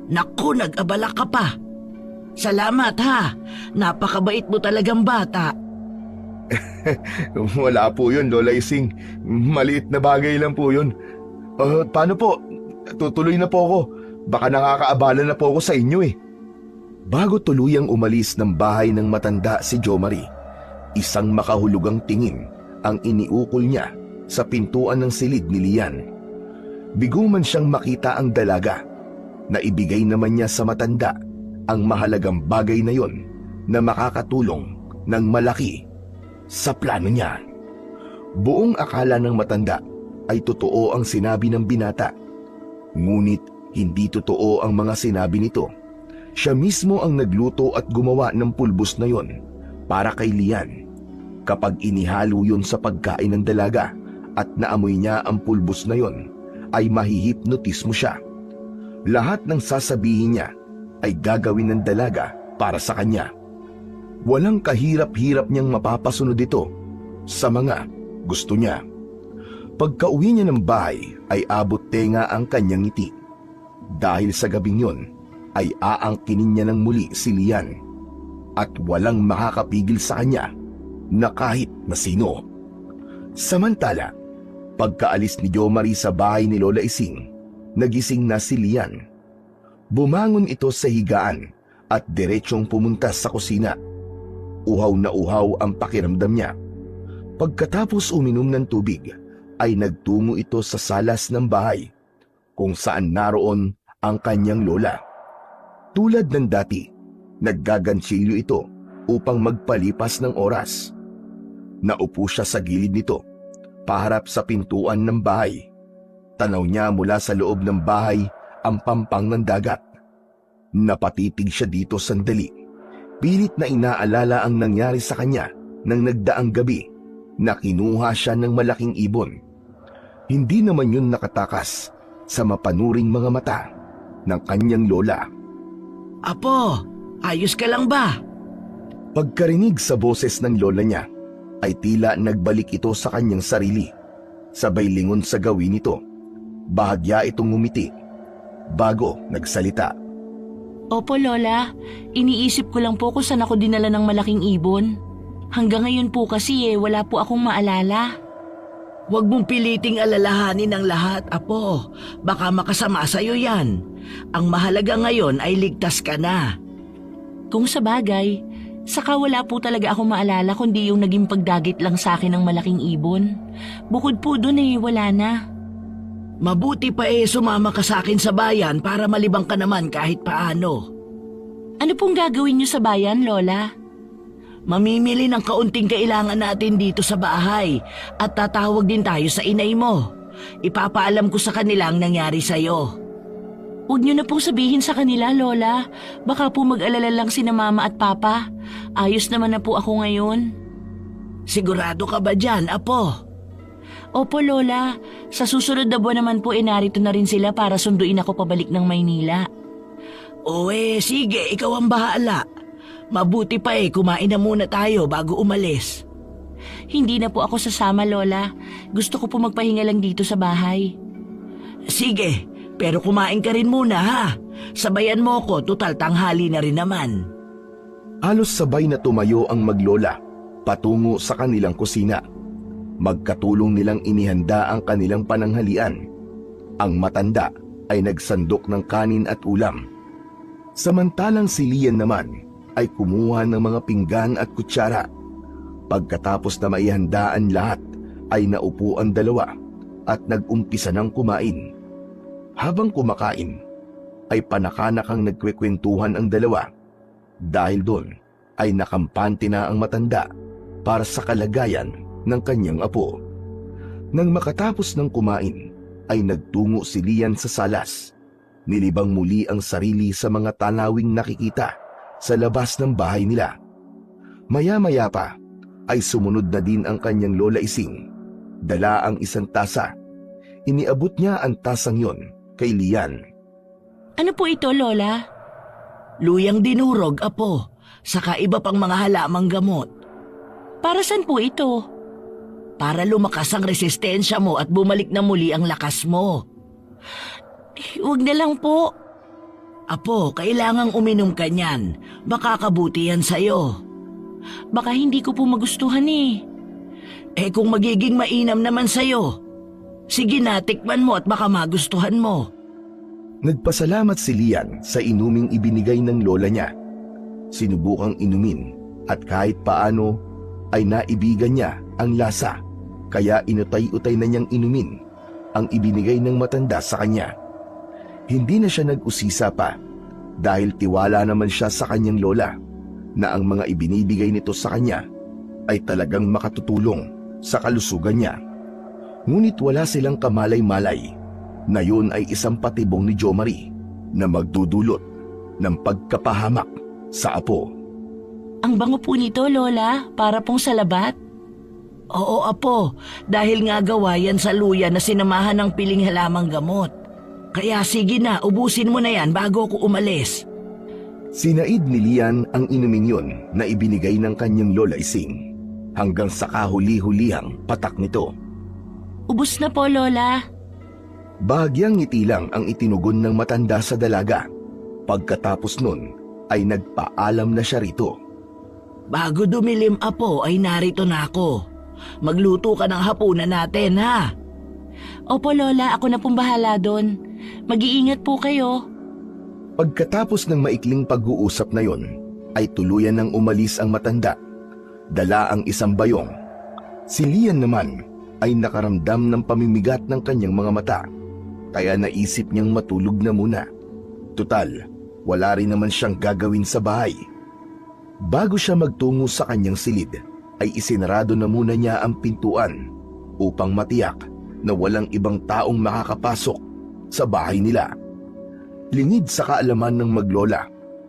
Naku, nag-abala ka pa. Salamat ha, napakabait mo talagang bata. Wala po yun, Lola Ising. Maliit na bagay lang po yun. Paano po? Tutuloy na po ako. Baka nakakaabala na po ako sa inyo eh. Bago tuluyang umalis ng bahay ng matanda si Jomari, isang makahulugang tingin ang iniukol niya sa pintuan ng silid ni Lian. Bigo man siyang makita ang dalaga, na ibigay naman niya sa matanda ang mahalagang bagay na yon na makakatulong ng malaki sa plano niya. Buong akala ng matanda ay totoo ang sinabi ng binata. Ngunit hindi totoo ang mga sinabi nito. Siya mismo ang nagluto at gumawa ng pulbos na yon para kay Lian. Kapag inihalo yon sa pagkain ng dalaga at naamoy niya ang pulbos na yon, ay mahihipnotis mo siya. Lahat ng sasabihin niya ay gagawin ng dalaga para sa kanya. Walang kahirap-hirap niyang mapapasunod ito sa mga gusto niya. Pagka-uwi niya ng bahay ay abot tenga ang kanyang ngiti. Dahil sa gabing yon ay aangkinin niya ng muli si Lian at walang makakapigil sa kanya na kahit na sino. Samantala, pagkaalis ni Jomari sa bahay ni Lola Ising, nagising na si Lian. Bumangon ito sa higaan at diretsong pumunta sa kusina. Uhaw na uhaw ang pakiramdam niya. Pagkatapos uminom ng tubig, ay nagtungo ito sa salas ng bahay, kung saan naroon ang kanyang lola. Tulad ng dati, naggagansilyo ito upang magpalipas ng oras. Naupo siya sa gilid nito, paharap sa pintuan ng bahay. Tanaw niya mula sa loob ng bahay ang pampang ng dagat. Napatitig siya dito sandali. Pilit na inaalala ang nangyari sa kanya nang nagdaang gabi na kinuha siya ng malaking ibon. Hindi naman yun nakatakas sa mapanuring mga mata ng kanyang lola. Apo, ayos ka lang ba? Pagkarinig sa boses ng lola niya, ay tila nagbalik ito sa kanyang sarili. Sabay lingon sa gawin nito. Bahagya itong ngumiti bago nagsalita. Opo, Lola. Iniisip ko lang po kung saan ako dinala ng malaking ibon. Hanggang ngayon po kasi wala po akong maalala. Huwag mong piliting alalahanin ang lahat, Apo. Baka makasama sa'yo yan. Ang mahalaga ngayon ay ligtas ka na. Kung sa bagay, saka wala po talaga akong maalala kundi yung naging pagdagit lang sa akin ng malaking ibon. Bukod po dun wala na. Mabuti pa sumama ka sa akin sa bayan para malibang ka naman kahit paano. Ano pong gagawin niyo sa bayan, Lola? Mamimili ng kaunting kailangan natin dito sa bahay at tatawag din tayo sa inay mo. Ipapaalam ko sa kanila ang nangyari sa'yo. Huwag niyo na pong sabihin sa kanila, Lola. Baka po mag-alala lang sina Mama at Papa. Ayos naman na po ako ngayon. Sigurado ka ba dyan, Apo? Opo, Lola. Sa susunod na buwan naman po narito na rin sila para sunduin ako pabalik ng Maynila. O sige, ikaw ang bahala. Mabuti pa kumain na muna tayo bago umalis. Hindi na po ako sasama, Lola. Gusto ko po magpahinga lang dito sa bahay. Sige, pero kumain ka rin muna ha. Sabayan mo ko, tutal tanghali na rin naman. Halos sabay na tumayo ang maglola patungo sa kanilang kusina. Magkatulong nilang inihanda ang kanilang pananghalian. Ang matanda ay nagsandok ng kanin at ulam. Samantalang si Lian naman ay kumuha ng mga pinggan at kutsara. Pagkatapos na maihandaan lahat, ay naupo ang dalawa at nag-umpisa ng kumain. Habang kumakain, ay panakanakang nagkwekwentuhan ang dalawa. Dahil doon ay nakampante na ang matanda para sa kalagayan ng kanyang apo. Nang makatapos ng kumain, ay nagtungo si Lian sa salas. Nilibang muli ang sarili sa mga tanawing nakikita sa labas ng bahay nila. Maya-maya pa, ay sumunod na din ang kanyang Lola Ising. Dala ang isang tasa. Iniabot niya ang tasang yon kay Lian. Ano po ito, Lola? Luyang dinurog, Apo, saka iba pang mga halamang gamot. Para saan po ito? Para lumakas ang resistensya mo at bumalik na muli ang lakas mo. Huwag na lang po. Apo, kailangang uminom ka niyan. Baka kabuti yan sa'yo. Baka hindi ko po magustuhan kung magiging mainam naman sa'yo, sige na, tikman mo at baka magustuhan mo. Nagpasalamat si Lian sa inuming ibinigay ng lola niya. Sinubukang inumin at kahit paano ay naibigan niya ang lasa. kaya inutay-utay na niyang inumin ang ibinigay ng matanda sa kanya. Hindi na siya nag-usisa pa dahil tiwala naman siya sa kanyang lola na ang mga ibinibigay nito sa kanya ay talagang makatutulong sa kalusugan niya. Ngunit wala silang kamalay-malay na yun ay isang patibong ni Jo Marie na magdudulot ng pagkapahamak sa apo. Ang bango po nito, Lola, para pong salabat. Oo, apo, dahil nga gawa yan sa luya na sinamahan ng piling halamang gamot. Kaya sige na, ubusin mo na yan bago ako umalis. Sinaid ni Lian ang inumin yun na ibinigay ng kanyang lola Ising hanggang sa kahuli-hulihang patak nito. Ubus na po, Lola. Bahagyang ngiti lang ang itinugon ng matanda sa dalaga. Pagkatapos nun ay nagpaalam na siya rito. Bago dumilim, apo, ay narito na ako. Magluto ka ng hapunan natin, ha? Opo, Lola, ako na pong bahala doon. Mag-iingat po kayo. Pagkatapos ng maikling pag-uusap na yon, ay tuluyan nang umalis ang matanda. Dala ang isang bayong. Si Lian naman ay nakaramdam ng pamimigat ng kanyang mga mata, kaya naisip niyang matulog na muna. Tutal, wala rin naman siyang gagawin sa bahay. Bago siya magtungo sa kanyang silid, ay isinarado na muna niya ang pintuan upang matiyak na walang ibang taong makakapasok sa bahay nila. Lingid sa kaalaman ng maglola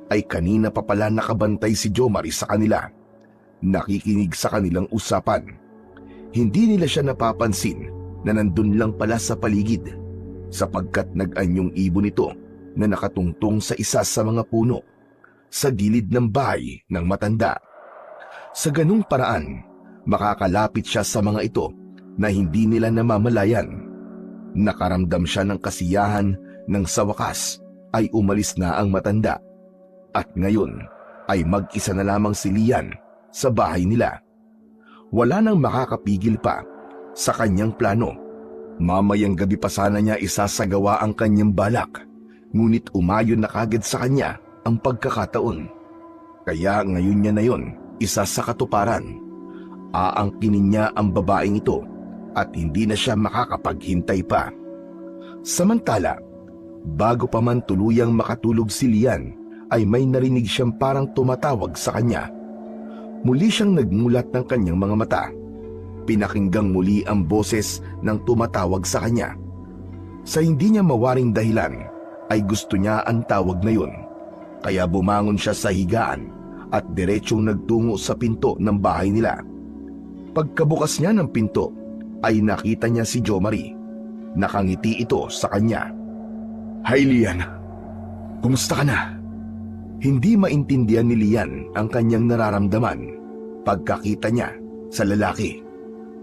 ay kanina pa pala nakabantay si Jo Marie sa kanila, nakikinig sa kanilang usapan. Hindi nila siya napapansin na nandun lang pala sa paligid sapagkat nag-anyong ibon ito na nakatungtong sa isa sa mga puno sa gilid ng bahay ng matanda. Sa ganung paraan, makakalapit siya sa mga ito na hindi nila namamalayan. Nakaramdam siya ng kasiyahan nang sa wakas ay umalis na ang matanda. At ngayon ay mag-isa na lamang si Lian sa bahay nila. Wala nang makakapigil pa sa kanyang plano. Mamayang gabi pa sana niya isasagawa ang kanyang balak, ngunit umayon na kagad sa kanya ang pagkakataon. Kaya ngayon niya na yon isa sa katuparan. Aangkinin niya ang babaeng ito at hindi na siya makakapaghintay pa. Samantala, bago pa man tuluyang makatulog si Lian, ay may narinig siyang parang tumatawag sa kanya. Muli siyang nagmulat ng kanyang mga mata. Pinakinggang muli ang boses ng tumatawag sa kanya. Sa hindi niya mawaring dahilan, ay gusto niya ang tawag na yun. Kaya bumangon siya sa higaan at diretsong nagtungo sa pinto ng bahay nila. Pagkabukas niya ng pinto, ay nakita niya si Jo Marie. Nakangiti ito sa kanya. Hi, Lian. Kumusta ka na? Hindi maintindihan ni Lian ang kanyang nararamdaman pagkakita niya sa lalaki.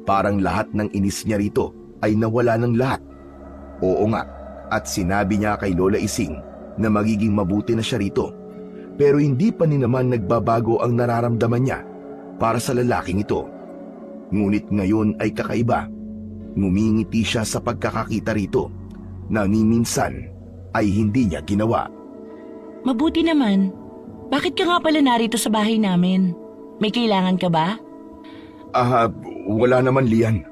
Parang lahat ng inis niya rito ay nawala ng lahat. Oo nga, at sinabi niya kay Lola Ising na magiging mabuti na siya rito. Pero hindi pa ni naman nagbabago ang nararamdaman niya para sa lalaking ito. Ngunit ngayon ay kakaiba. Ngumingiti siya sa pagkakakita rito na ni minsan ay hindi niya ginawa. Mabuti naman. Bakit ka nga pala narito sa bahay namin? May kailangan ka ba? Wala naman, Lian.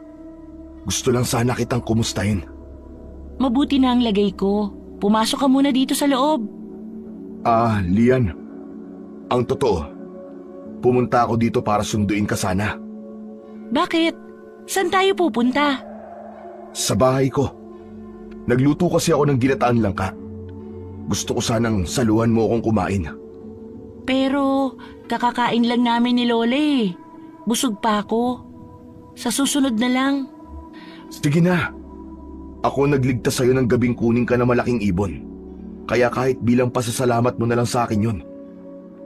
Gusto lang sana kitang kumustahin. Mabuti na ang lagay ko. Pumasok ka muna dito sa loob. Lian. Ang totoo, pumunta ako dito para sunduin ka sana. Bakit? Saan tayo pupunta? Sa bahay ko. Nagluto kasi ako ng ginataan langka. Gusto ko sanang saluhan mo akong kumain. Pero kakakain lang namin ni Lola eh. Busog pa ako. Sa susunod na lang. Sige na. Ako nagligtas sa'yo ng gabing kunin ka na malaking ibon. Kaya kahit bilang pasasalamat mo na lang sa akin yun.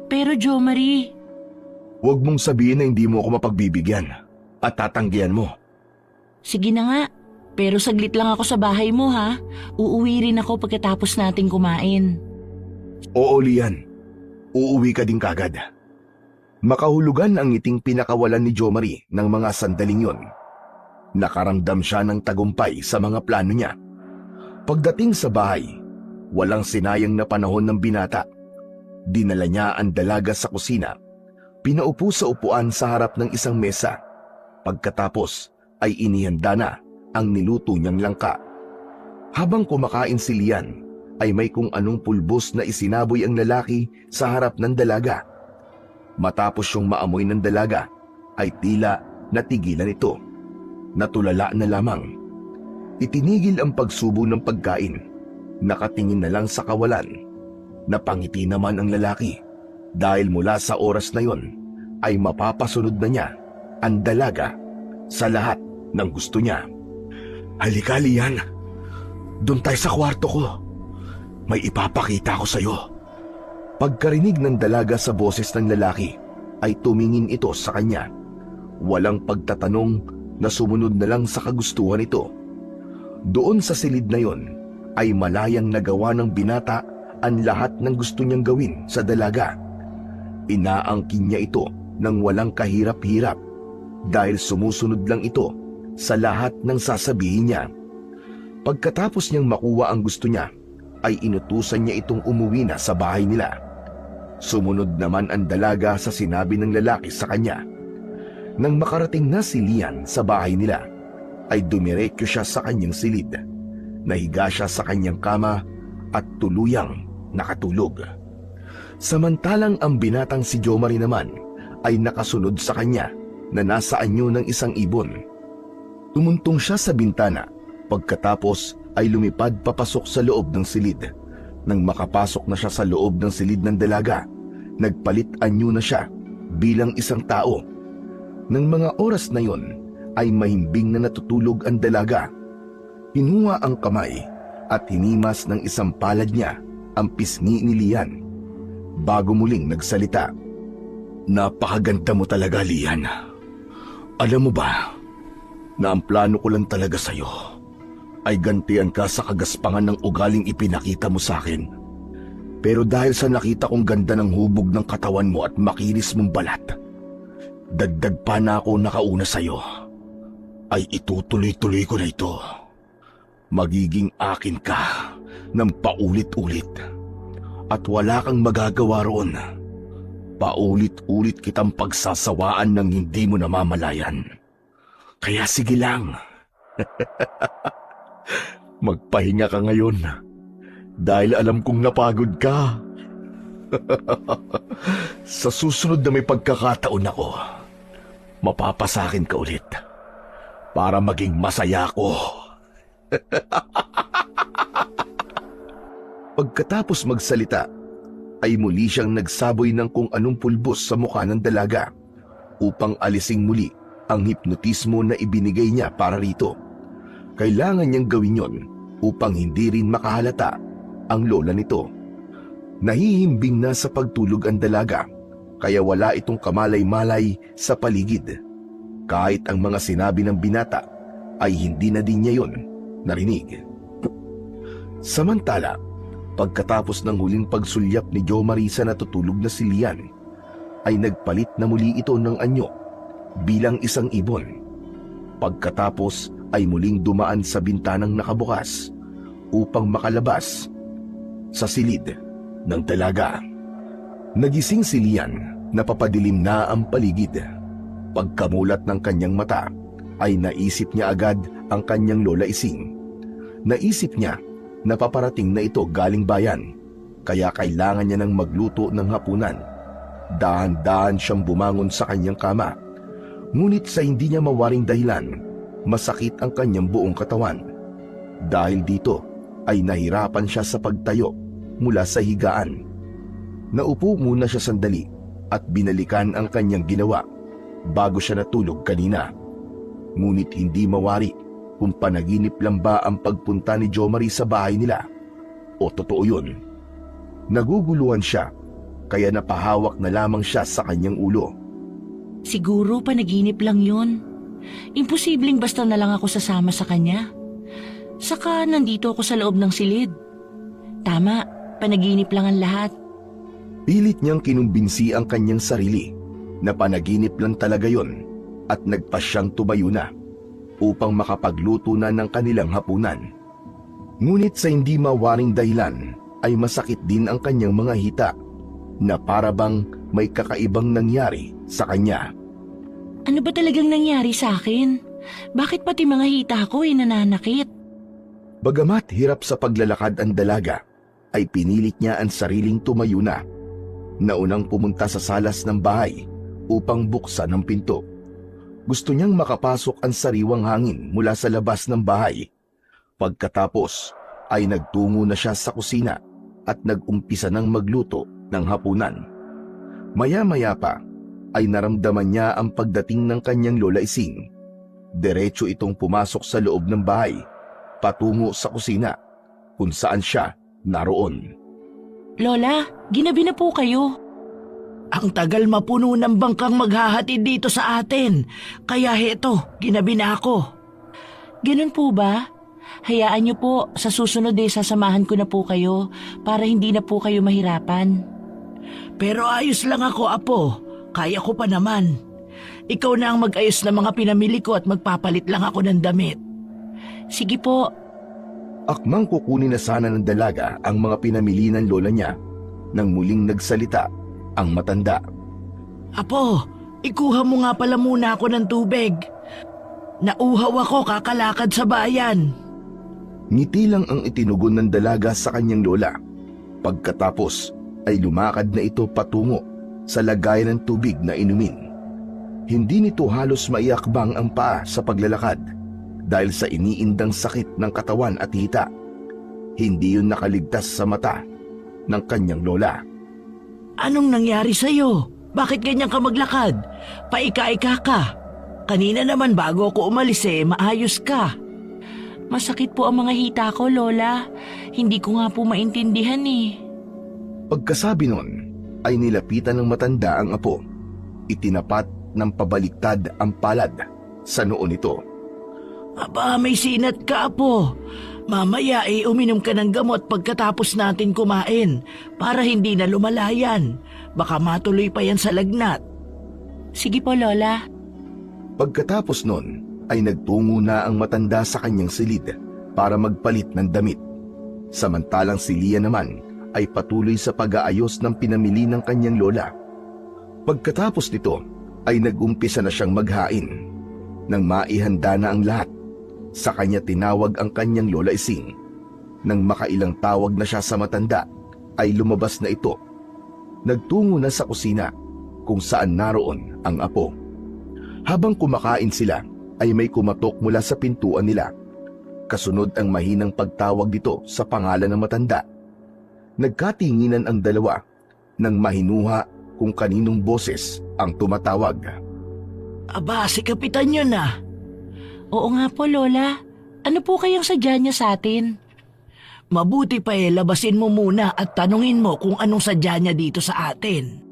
Pero Jo Marie, Huwag mong sabihin na hindi mo ako mapagbibigyan at tatanggihan mo. sige na nga. Pero saglit lang ako sa bahay mo ha. Uuwi rin ako pagkatapos nating kumain. Oo, Lian. Uuwi ka din kagad. Makahulugan ang ngiting pinakawalan ni Jo Marie ng mga sandaling yon. Nakaramdam siya ng tagumpay sa mga plano niya. Pagdating sa bahay, walang sinayang na panahon ng binata. Dinala niya ang dalaga sa kusina. Pinaupo sa upuan sa harap ng isang mesa. Pagkatapos ay inihanda na ang niluto niyang langka. Habang kumakain si Lian, ay may kung anong pulbos na isinaboy ang lalaki sa harap ng dalaga. Matapos siyang maamoy ng dalaga, ay tila natigilan ito. Natulala na lamang. Itinigil ang pagsubo ng pagkain. Nakatingin na lang sa kawalan. Napangiti naman ang lalaki dahil mula sa oras na yon ay mapapasunod na niya ang dalaga sa lahat ng gusto niya. Halika, Lian. Doon tayo sa kwarto ko. May ipapakita ko sa'yo. Pagkarinig ng dalaga sa boses ng lalaki, ay tumingin ito sa kanya. Walang pagtatanong na sumunod na lang sa kagustuhan ito. Doon sa silid na yon, ay malayang nagawa ng binata ang lahat ng gusto niyang gawin sa dalaga. Inaangkin niya ito ng walang kahirap-hirap dahil sumusunod lang ito sa lahat ng sasabihin niya. Pagkatapos niyang makuha ang gusto niya, ay inutusan niya itong umuwi na sa bahay nila. Sumunod naman ang dalaga sa sinabi ng lalaki sa kanya. Nang makarating na si Lian sa bahay nila, ay dumiretso siya sa kanyang silid. Nahiga siya sa kanyang kama at tuluyang nakatulog. Samantalang ang binatang si Jomari naman ay nakasunod sa kanya na nasa anyo ng isang ibon. Tumuntong siya sa bintana, pagkatapos ay lumipad papasok sa loob ng silid. Nang makapasok na siya sa loob ng silid ng dalaga, nagpalit anyo na siya bilang isang tao. Nang mga oras na yon, ay mahimbing na natutulog ang dalaga. Hinuha ang kamay at hinimas ng isang palad niya ang pisngi ni Lian. Bago muling nagsalita. Napakaganda mo talaga, Lian. Alam mo ba, na ang plano ko lang talaga sa'yo ay gantian ka sa kagaspangan ng ugaling ipinakita mo sa akin. Pero dahil sa nakita kong ganda ng hubog ng katawan mo at makinis mong balat, dagdag pa na ako nakauna sa'yo, ay itutuloy-tuloy ko na ito. Magiging akin ka ng paulit-ulit at wala kang magagawa roon. Paulit-ulit kitang pagsasawaan ng hindi mo namamalayan. Kaya sige lang. Magpahinga ka ngayon dahil alam kong napagod ka. Sa susunod na may pagkakataon ako, mapapasakin ka ulit para maging masaya ako. Pagkatapos magsalita, ay muli siyang nagsaboy ng kung anong pulbos sa mukha ng dalaga upang alising muli ang hipnotismo na ibinigay niya para rito. Kailangan niyang gawin yon upang hindi rin makahalata ang lola nito. Nahihimbing na sa pagtulog ang dalaga, kaya wala itong kamalay-malay sa paligid. Kahit ang mga sinabi ng binata ay hindi na din niya yon narinig. Samantala, pagkatapos ng huling pagsulyap ni Jomari sa natutulog na si Lian, ay nagpalit na muli ito ng anyo bilang isang ibon. Pagkatapos ay muling dumaan sa bintanang nakabukas upang makalabas sa silid ng dalaga. Nagising si Lian, napapadilim na ang paligid. Pagkamulat ng kanyang mata, ay naisip niya agad ang kanyang lola Ising. Naisip niya na paparating na ito galing bayan, kaya kailangan niya nang magluto ng hapunan. Dahan-dahan siyang bumangon sa kanyang kama, ngunit sa hindi niya mawaring dahilan, masakit ang kanyang buong katawan. Dahil dito ay nahirapan siya sa pagtayo mula sa higaan. Naupo muna siya sandali at binalikan ang kanyang ginawa bago siya natulog kanina. Ngunit hindi mawari kung panaginip lang ba ang pagpunta ni Jomari sa bahay nila o totoo yun. Naguguluhan siya, kaya napahawak na lamang siya sa kanyang ulo. Siguro panaginip lang yun. Imposibleng basta na lang ako sasama sa kanya. Saka nandito ako sa loob ng silid. Tama, panaginip lang ang lahat. Pilit niyang kinumbinsi ang kanyang sarili na panaginip lang talaga yon at nagpasyang tumayo na upang makapagluto na ng kanilang hapunan. Ngunit sa hindi mawaring dahilan ay masakit din ang kanyang mga hita na para bang may kakaibang nangyari sa kanya. Ano ba talagang nangyari sa akin? Bakit pati mga hita ko ay nananakit? Bagamat hirap sa paglalakad ang dalaga, ay pinilit niya ang sariling tumayo na. Naunang pumunta sa salas ng bahay upang buksan ang pinto. Gusto niyang makapasok ang sariwang hangin mula sa labas ng bahay. Pagkatapos ay nagtungo na siya sa kusina at nag-umpisa ng magluto ng hapunan. Maya-maya pa ay naramdaman niya ang pagdating ng kanyang Lola Ising. Diretso itong pumasok sa loob ng bahay, patungo sa kusina, kung saan siya naroon. Lola, ginabi na po kayo. Ang tagal mapuno ng bangkang maghahatid dito sa atin. Kaya heto, ginabi na ako. Ganun po ba? Hayaan niyo po, sa susunod sasamahan ko na po kayo para hindi na po kayo mahirapan. Pero ayos lang ako, Apo. Kaya ko pa naman. Ikaw na ang mag-ayos ng mga pinamili ko at magpapalit lang ako ng damit. Sige po. Akmang kukunin na sana ng dalaga ang mga pinamili ng lola niya nang muling nagsalita ang matanda. Apo, ikuha mo nga pala muna ako ng tubig. Nauhaw ako kakalakad sa bayan. Ngiti lang ang itinugon ng dalaga sa kanyang lola. Pagkatapos ay lumakad na ito patungo sa lagayan ng tubig na inumin. Hindi nito halos maiakbang ang paa sa paglalakad dahil sa iniindang sakit ng katawan at hita. Hindi yun nakaligtas sa mata ng kanyang lola. Anong nangyari sa'yo? Bakit ganyan ka maglakad? Paika-ika ka. Kanina naman bago ako umalis maayos ka. Masakit po ang mga hita ko, Lola. Hindi ko nga po maintindihan Pagkasabi nun, ay nilapitan ng matanda ang apo. Itinapat ng pabaliktad ang palad sa noo nito. Aba, may sinat ka, Apo. Mamaya uminom ka ng gamot pagkatapos natin kumain para hindi na lumalayan. Baka matuloy pa yan sa lagnat. Sige po, Lola. Pagkatapos nun, ay nagtungo na ang matanda sa kanyang silid para magpalit ng damit. Samantalang si Lia naman ay patuloy sa pag-aayos ng pinamili ng kanyang lola. Pagkatapos nito ay nag-umpisa na siyang maghain. Nang maihanda na ang lahat, sa kanya tinawag ang kanyang Lola Ising. Nang makailang tawag na siya sa matanda, ay lumabas na ito. Nagtungo na sa kusina kung saan naroon ang apo. Habang kumakain sila, ay may kumatok mula sa pintuan nila. Kasunod ang mahinang pagtawag dito sa pangalan ng matanda. Nagkatinginan ang dalawa nang mahinuha kung kaninong boses ang tumatawag. Aba, si Kapitan yun ah. Oo nga po, Lola. Ano po kayang sadya niya sa atin? Mabuti pa labasin mo muna at tanungin mo kung anong sadya niya dito sa atin.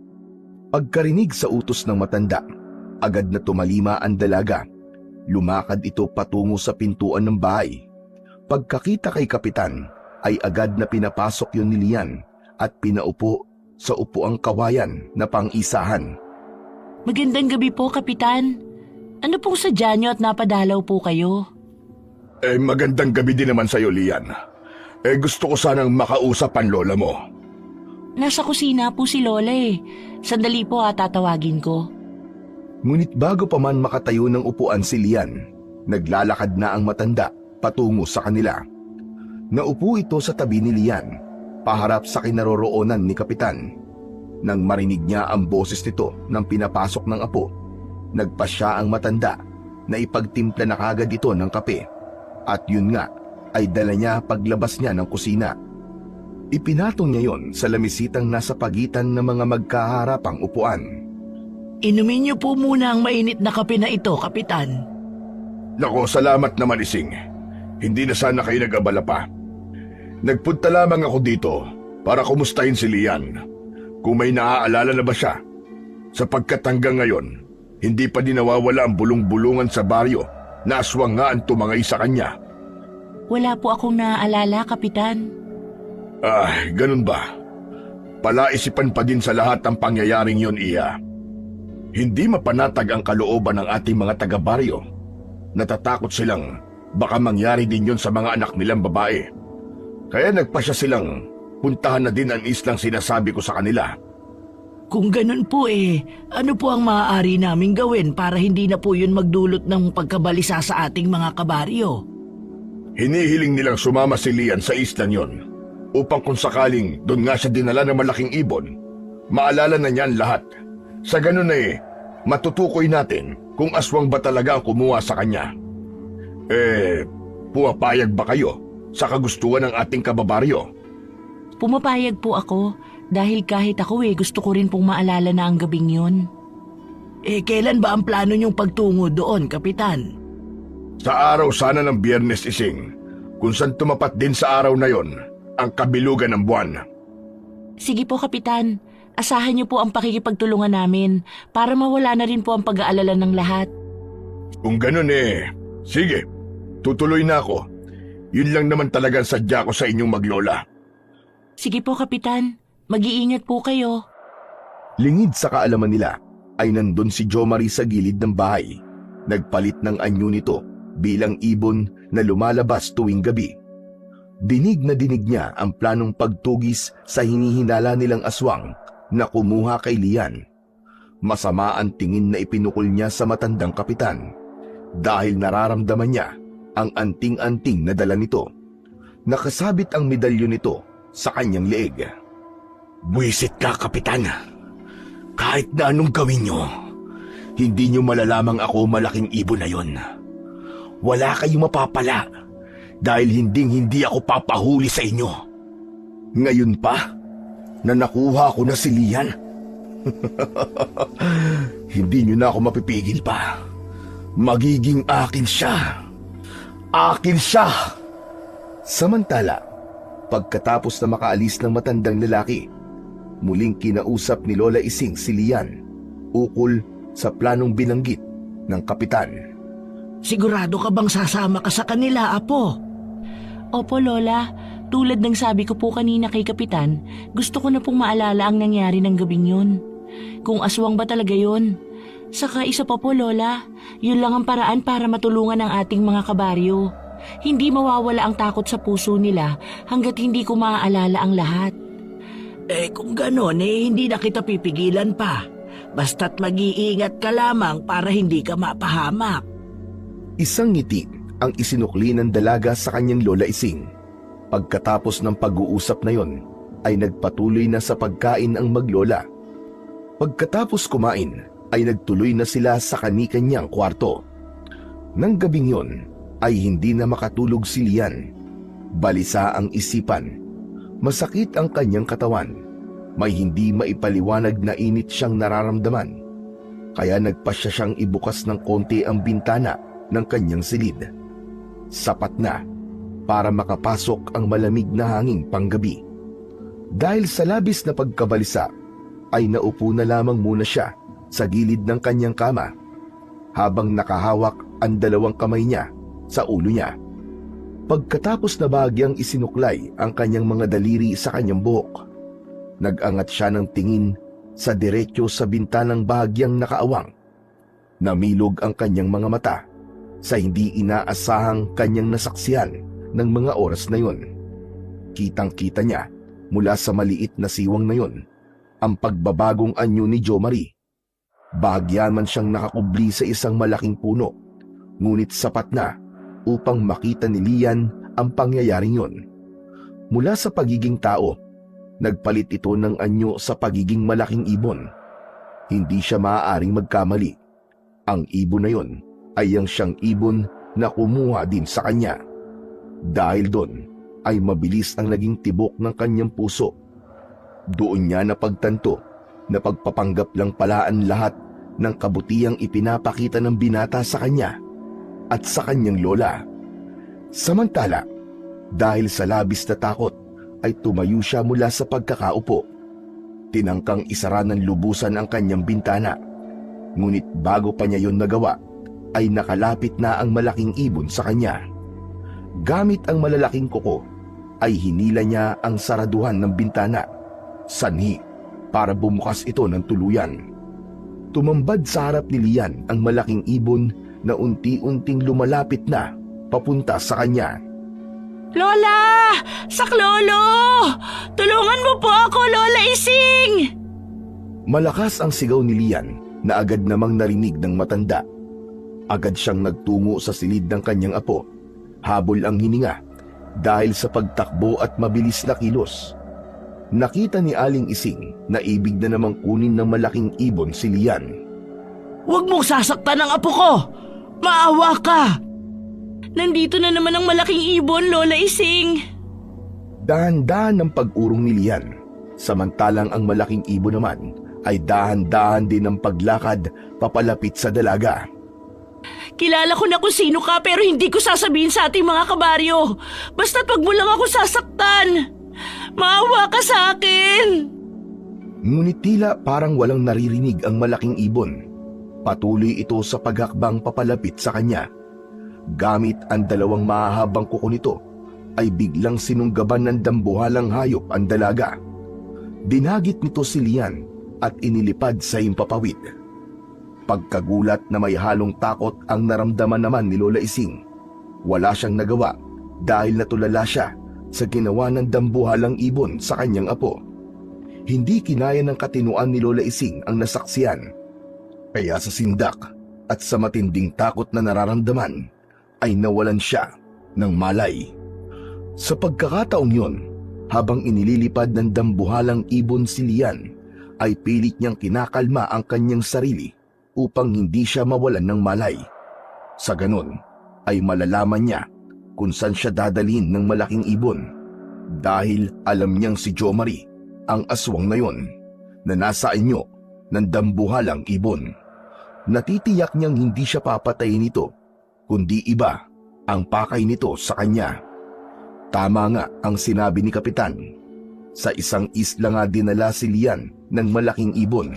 Pagkarinig sa utos ng matanda, agad na tumalima ang dalaga. Lumakad ito patungo sa pintuan ng bahay. Pagkakita kay Kapitan, ay agad na pinapasok yun ni Lian at pinaupo sa upuang kawayan na pang-isahan. Magandang gabi po, Kapitan. Ano pong sadya niyo at napadalaw po kayo? Magandang gabi din naman sa'yo, Lian. Gusto ko sanang makausap ang lola mo. Nasa kusina po si Lola Sandali po tatawagin ko. Ngunit bago pa man makatayo ng upuan si Lian, naglalakad na ang matanda patungo sa kanila. Naupo ito sa tabi ni Lian, paharap sa kinaroroonan ni Kapitan. Nang marinig niya ang boses nito nang pinapasok ng apo, nagpasya ang matanda na ipagtimpla na kagad ito ng kape. At yun nga, ay dala niya paglabas niya ng kusina. Ipinatong niya yon sa lamisitang nasa pagitan ng mga magkaharapang upuan. Inumin niyo po muna ang mainit na kape na ito, Kapitan. Nako, salamat naman, Ising. Hindi na sana kayo nag-abala pa. Nagpunta lamang ako dito para kumustahin si Lian. Kung may naaalala na ba siya, sapagkat hanggang ngayon, hindi pa din nawawala ang bulong-bulungan sa baryo na aswang nga ang tumangay sa kanya. Wala po akong naaalala, Kapitan. Ganun ba? Palaisipan pa din sa lahat ang pangyayaring yon, Iya. Hindi mapanatag ang kalooban ng ating mga taga-baryo. Natatakot silang baka mangyari din yon sa mga anak nilang babae. Kaya nagpasya silang puntahan na din ang islang sinasabi ko sa kanila. Kung ganun po ano po ang maaari naming gawin para hindi na po yun magdulot ng pagkabalisa sa ating mga kabaryo? Hinihiling nilang sumama si Lian sa isla niyon upang kung sakaling doon nga siya dinala ng malaking ibon, maalala na niyan lahat. Sa ganun matutukoy natin kung aswang ba talaga ang kumuha sa kanya. Pumapayag ba kayo sa kagustuhan ng ating kababaryo? Pumapayag po ako dahil kahit ako gusto ko rin pong maalala na ang gabing yun. Kailan ba ang plano niyong pagtungo doon, Kapitan? Sa araw sana ng Biyernes Ising, kung saan tumapat din sa araw na yon ang kabilugan ng buwan. Sige po, Kapitan. Asahan niyo po ang pakikipagtulungan namin para mawala na rin po ang pag-aalala ng lahat. Kung ganun sige, tutuloy na ako. Yun lang naman talagang sadya ko sa inyong maglola. Sige po, Kapitan. Mag-iingat po kayo. Lingid sa kaalaman nila ay nandun si Jo Marie sa gilid ng bahay. Nagpalit ng anyo nito bilang ibon na lumalabas tuwing gabi. Dinig na dinig niya ang planong pagtugis sa hinihinala nilang aswang na kumuha kay Lian. Masama ang tingin na ipinukol niya sa matandang kapitan dahil nararamdaman niya ang anting-anting na dala nito. Nakasabit ang medalyon nito sa kanyang leeg. Buwisit ka, Kapitan. Kahit na anong gawin nyo, hindi nyo malalamang ako malaking ibon na yon. Wala kayong mapapala dahil hindi ako papahuli sa inyo. Ngayon pa na nakuha ko na si Lian, Hindi nyo na ako mapipigil pa. Magiging akin siya. Akin siya! Samantala, pagkatapos na makaalis ng matandang lalaki, muling kinausap ni Lola Ising si Lian ukol sa planong binanggit ng kapitan. Sigurado ka bang sasama ka sa kanila, Apo? Opo, Lola. Tulad ng sabi ko po kanina kay Kapitan, gusto ko na pong maalala ang nangyari ng gabing yun. Kung aswang ba talaga yun? Saka isa pa po, Lola, yun lang ang paraan para matulungan ang ating mga kabaryo. Hindi mawawala ang takot sa puso nila hanggat hindi ko maaalala ang lahat. Kung ganon, hindi na kita pipigilan pa. Basta't mag-iingat ka lamang para hindi ka mapahamak. Isang ngiti ang isinukli ng dalaga sa kanyang Lola Ising. Pagkatapos ng pag-uusap na yon, ay nagpatuloy na sa pagkain ang maglola. Pagkatapos kumain, ay nagtuloy na sila sa kani-kanyang kwarto. Nang gabing yon, ay hindi na makatulog si Lian. Balisa ang isipan. Masakit ang kanyang katawan. May hindi maipaliwanag na init siyang nararamdaman. Kaya nagpasya siyang ibukas ng konti ang bintana ng kanyang silid. Sapat na para makapasok ang malamig na hangin panggabi. Dahil sa labis na pagkabalisa, ay naupo na lamang muna siya sa gilid ng kanyang kama habang nakahawak ang dalawang kamay niya sa ulo niya. Pagkatapos na bahagyang isinuklay ang kanyang mga daliri sa kanyang buhok, nag-angat siya ng tingin sa diretso sa bintanang bahagyang nakaawang. Namilog ang kanyang mga mata sa hindi inaasahang kanyang nasaksihan ng mga oras na yon. Kitang-kita niya mula sa maliit na siwang na yon ang pagbabagong anyo ni Jo Marie. Bahagyan man siyang nakakubli sa isang malaking puno, ngunit sapat na upang makita ni Lian ang pangyayaring yon. Mula sa pagiging tao, nagpalit ito ng anyo sa pagiging malaking ibon. Hindi siya maaaring magkamali. Ang ibon na yon ay ang siyang ibon na kumuha din sa kanya. Dahil doon ay mabilis ang naging tibok ng kanyang puso. Doon niya napagtanto na pagpapanggap lang pala ang lahat ng kabutihang ipinapakita ng binata sa kanya at sa kanyang lola. Samantala, dahil sa labis na takot, ay tumayo siya mula sa pagkakaupo. Tinangkang isara ng lubusan ang kanyang bintana. Ngunit bago pa niya yon nagawa, ay nakalapit na ang malaking ibon sa kanya. Gamit ang malalaking kuko, ay hinila niya ang saraduhan ng bintana, sanhi para bumukas ito ng tuluyan. Tumambad sa harap ni Lian ang malaking ibon na unti-unting lumalapit na papunta sa kanya. Lola! Saklolo! Tulungan mo po ako, Lola Ising! Malakas ang sigaw ni Lian na agad namang narinig ng matanda. Agad siyang nagtungo sa silid ng kanyang apo. Habol ang hininga dahil sa pagtakbo at mabilis na kilos. Nakita ni Aling Ising na ibig na namang kunin ng malaking ibon si Lian. Huwag mong sasaktan ang apo ko! Maawa ka! Nandito na naman ang malaking ibon, Lola Ising. Dahan-dahan ang pag-urong ni Lian, samantalang ang malaking ibon naman ay dahan-dahan din ang paglakad papalapit sa dalaga. Kilala ko na kung sino ka pero hindi ko sasabihin sa ating mga kabaryo. Basta't wag mo lang ako sasaktan. Maawa ka sa akin. Ngunit tila parang walang naririnig ang malaking ibon. Patuloy ito sa paghakbang papalapit sa kanya. Gamit ang dalawang mahahabang kuko nito, ay biglang sinunggaban ng dambuhalang hayop ang dalaga. Dinagit nito si Lian at inilipad sa himpapawid. Pagkagulat na may halong takot ang naramdaman naman ni Lola Ising. Wala siyang nagawa dahil natulala siya sa ginawa ng dambuhalang ibon sa kanyang apo. Hindi kinaya ng katinuan ni Lola Ising ang nasaksiyan. Kaya sa sindak at sa matinding takot na nararamdaman ay nawalan siya ng malay. Sa pagkakataong yun, habang inililipad ng dambuhalang ibon si Lian, ay pilit niyang kinakalma ang kanyang sarili upang hindi siya mawalan ng malay. Sa ganon, ay malalaman niya kung saan siya dadalhin ng malaking ibon dahil alam niyang si Jo Marie ang aswang na yon na nasa anyo ng dambuhalang ibon. Natitiyak niyang hindi siya papatayin nito, kundi iba ang pakay nito sa kanya. Tama nga ang sinabi ni Kapitan. Sa isang isla nga dinala si Lian ng malaking ibon.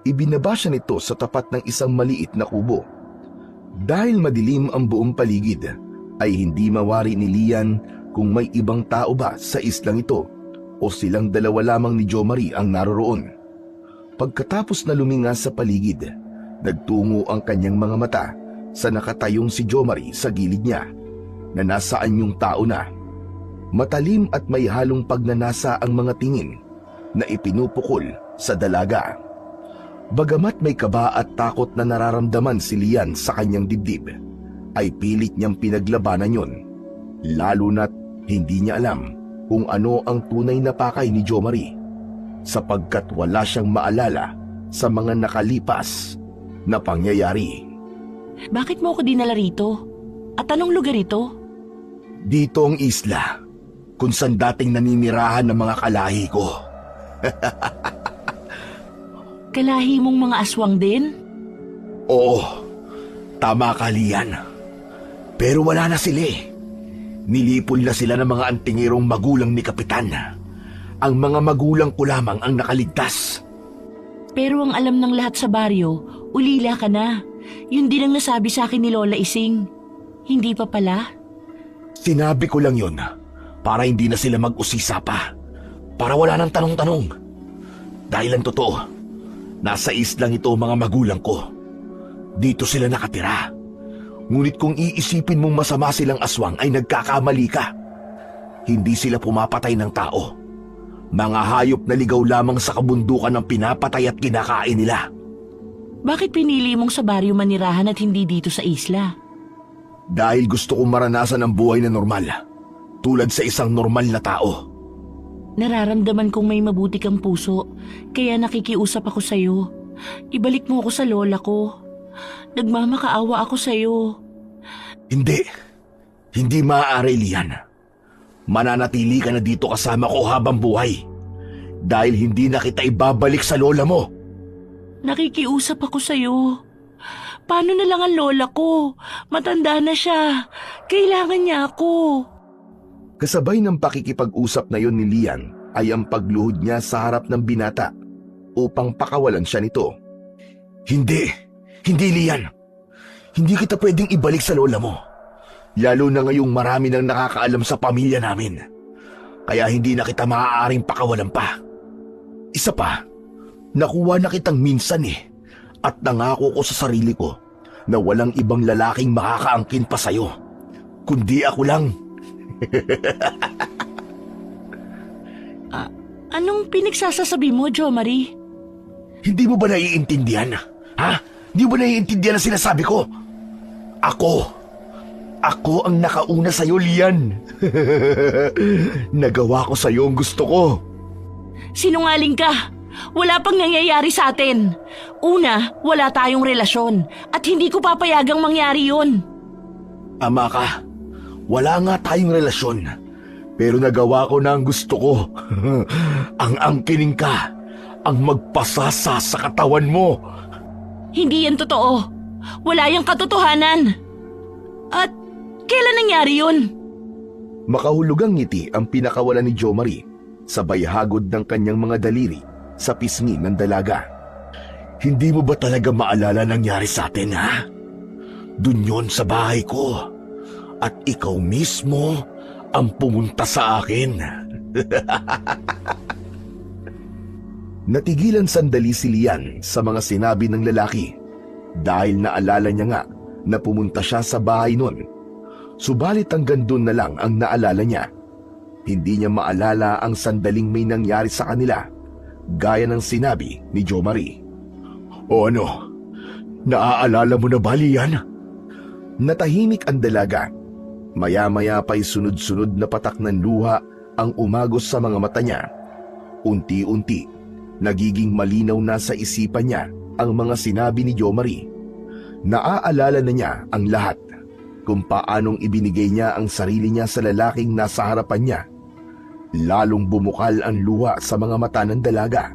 Ibinaba siya nito sa tapat ng isang maliit na kubo. Dahil madilim ang buong paligid, ay hindi mawari ni Lian kung may ibang tao ba sa islang ito o silang dalawa lamang ni Jo Marie ang naroroon. Pagkatapos na luminga sa paligid, nagtungo ang kanyang mga mata sa nakatayong si Jo Marie sa gilid niya, na nasaan yung tao na. Matalim at may halong pagnanasa ang mga tingin na ipinupukol sa dalaga. Bagamat may kaba at takot na nararamdaman si Lian sa kanyang dibdib, ay pilit niyang pinaglabanan yon, lalo na't hindi niya alam kung ano ang tunay na pakay ni Jo Marie, sapagkat wala siyang maalala sa mga nakalipas na pangyayari. Bakit mo ako dinala rito? At anong lugar ito? Dito ang isla kung saan dating naninirahan ng mga kalahi ko. Kalahi mong mga aswang din? Oo, tama ka, Lian. Pero wala na sila eh. Nilipol na sila ng mga antingirong magulang ni Kapitan. Ang mga magulang ko lamang ang nakaligtas. Pero ang alam ng lahat sa baryo, ulila ka na. Yun din ang nasabi sa akin ni Lola Ising. Hindi pa pala? Sinabi ko lang yun para hindi na sila mag-usisa pa. Para wala nang tanong-tanong. Dahil ang totoo, nasa islang ito mga magulang ko. Dito sila nakatira. Ngunit kung iisipin mong masama silang aswang ay nagkakamali ka. Hindi sila pumapatay ng tao. Mga hayop na ligaw lamang sa kabundukan ang pinapatay at kinakain nila. Bakit pinili mong sa baryo manirahan at hindi dito sa isla? Dahil gusto kong maranasan ang buhay na normal, tulad sa isang normal na tao. Nararamdaman kong may mabuti kang puso, kaya nakikiusap ako sa'yo. Ibalik mo ako sa lola ko. Nagmamakaawa ako sa'yo. Hindi maaari, Lian. Mananatili ka na dito kasama ko habang buhay. Dahil hindi na kita ibabalik sa lola mo. Nakikiusap ako sa'yo. Paano na lang ang lola ko? Matanda na siya. Kailangan niya ako. Kasabay ng pakikipag-usap na yon ni Lian ay ang pagluhod niya sa harap ng binata upang pakawalan siya nito. Hindi Lian. Hindi kita pwedeng ibalik sa lola mo. Lalo na ngayong marami nang nakakaalam sa pamilya namin. Kaya hindi na kita maaaring pakawalan pa. Isa pa, nakuha na kitang minsan at nangako ko sa sarili ko na walang ibang lalaking makakaangkin pa sa'yo, kundi ako lang. Anong pinagsasasabi mo, Jo Marie? Hindi mo ba naiintindihan? Ha? Hindi mo ba naiintindihan ang sinasabi ko? Ako ang nakauna sa'yo, Lian. Nagawa ko sa'yo ang gusto ko. Sinungaling ka. Wala pang nangyayari sa atin. Una, wala tayong relasyon at hindi ko papayagang mangyari yun. Ama ka, wala nga tayong relasyon. Pero nagawa ko na ang gusto ko. Ang angkining ka, ang magpasasa sa katawan mo. Hindi yan totoo. Wala yung katotohanan. At kailan nangyari yun? Makahulugang ngiti ang pinakawalan ni Jo Marie, sabay hagod ng kanyang mga daliri sa pisngi ng dalaga. Hindi mo ba talaga maalala nangyari sa atin, ha? Dun yon sa bahay ko. At ikaw mismo ang pumunta sa akin. Natigilan sandali si Lian sa mga sinabi ng lalaki dahil naalala niya nga na pumunta siya sa bahay nun. Subalit hanggang doon na lang ang naalala niya. Hindi niya maalala ang sandaling may nangyari sa kanila, gaya ng sinabi ni Jo Marie. O ano? Naaalala mo na ba, Lian? Natahimik ang dalaga. Maya-maya pa'y sunod-sunod na patak ng luha ang umagos sa mga mata niya. Unti-unti, nagiging malinaw na sa isipan niya ang mga sinabi ni Jo Marie. Naaalala na niya ang lahat, kung paanong ibinigay niya ang sarili niya sa lalaking nasa harapan niya. Lalong bumukal ang luha sa mga mata ng dalaga.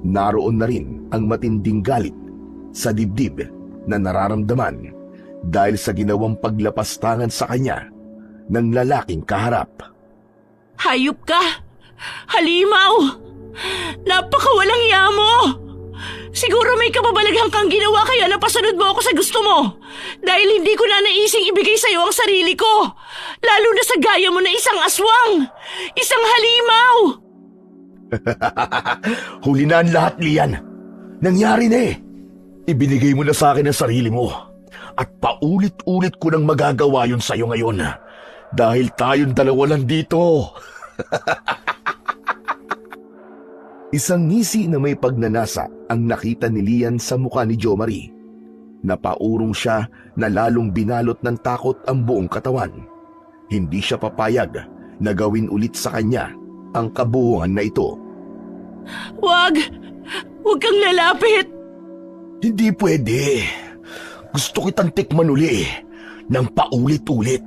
Naroon na rin ang matinding galit sa dibdib na nararamdaman dahil sa ginawang paglapastangan sa kanya ng lalaking kaharap. Hayop ka! Halimaw! Napakawalang iya mo! Siguro may kababalaghan kang ginawa kaya napasunod mo ako sa gusto mo. Dahil hindi ko na naising ibigay sa'yo ang sarili ko. Lalo na sa gaya mo na isang aswang. Isang halimaw. Huli na ang lahat, Lian. Nangyari na eh. Ibinigay mo na sa akin ang sarili mo. At paulit-ulit ko nang magagawa yun sa'yo ngayon. Dahil tayong dalawa lang dito. Isang ngisi na may pagnanasa ang nakita ni Lian sa mukha ni Jo Marie. Napaurong siya na lalong binalot ng takot ang buong katawan. Hindi siya papayag na gawin ulit sa kanya ang kabuuan na ito. Wag! Huwag kang lalapit! Hindi pwede. Gusto kitang tikman uli ng paulit-ulit.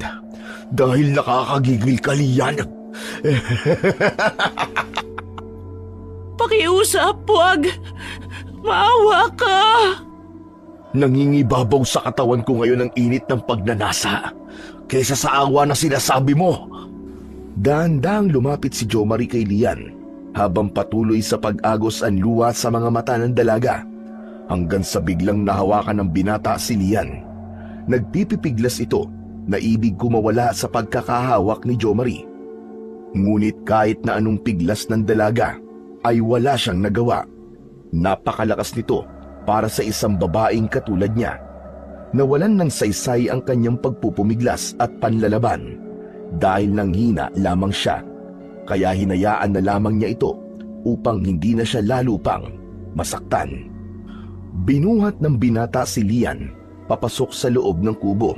Dahil nakakagigil ka, Lian. Pakiusap, wag! Maawa ka! Nangingibabaw sa katawan ko ngayon ang init ng pagnanasa kaysa sa awa na sinasabi mo. Dahan-dahang lumapit si Jo Marie kay Lian habang patuloy sa pag-agos ang luha sa mga mata ng dalaga hanggang sa biglang nahawakan ng binata si Lian. Nagpipipiglas ito na ibig kumawala sa pagkakahawak ni Jo Marie. Ngunit kahit na anong piglas ng dalaga ay wala siyang nagawa. Napakalakas nito para sa isang babaeng katulad niya. Nawalan ng saysay ang kanyang pagpupumiglas at panlalaban dahil nanghina lamang siya. Kaya hinayaan na lamang niya ito upang hindi na siya lalo pang masaktan. Binuhat ng binata si Lian papasok sa loob ng kubo.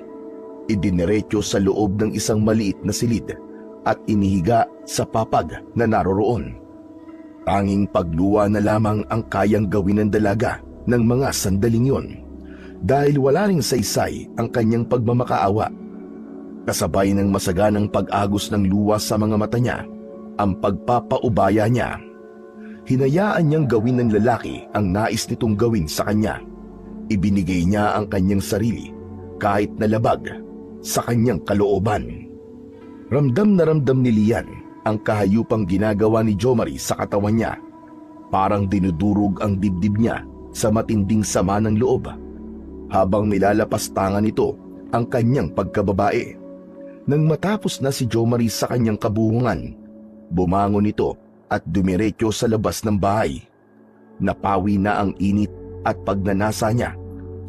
Idiniretso sa loob ng isang maliit na silid at inihiga sa papag na naroroon. Tanging pagluwa na lamang ang kayang gawin ng dalaga ng mga sandaling yon dahil wala ring saysay ang kanyang pagmamakaawa. Kasabay ng masaganang pag-agos ng luwa sa mga mata niya, ang pagpapaubaya niya. Hinayaan niyang gawin ng lalaki ang nais nitong gawin sa kanya. Ibinigay niya ang kanyang sarili kahit nalabag sa kanyang kalooban. Ramdam na ramdam ni Lian ang kahayupang ginagawa ni Jo Marie sa katawan niya. Parang dinudurog ang dibdib niya sa matinding sama ng loob habang nilalapastangan nito ang kanyang pagkababae. Nang matapos na si Jo Marie sa kanyang kabuhungan, bumangon ito at dumiretso sa labas ng bahay. Napawi na ang init at pagnanasa niya,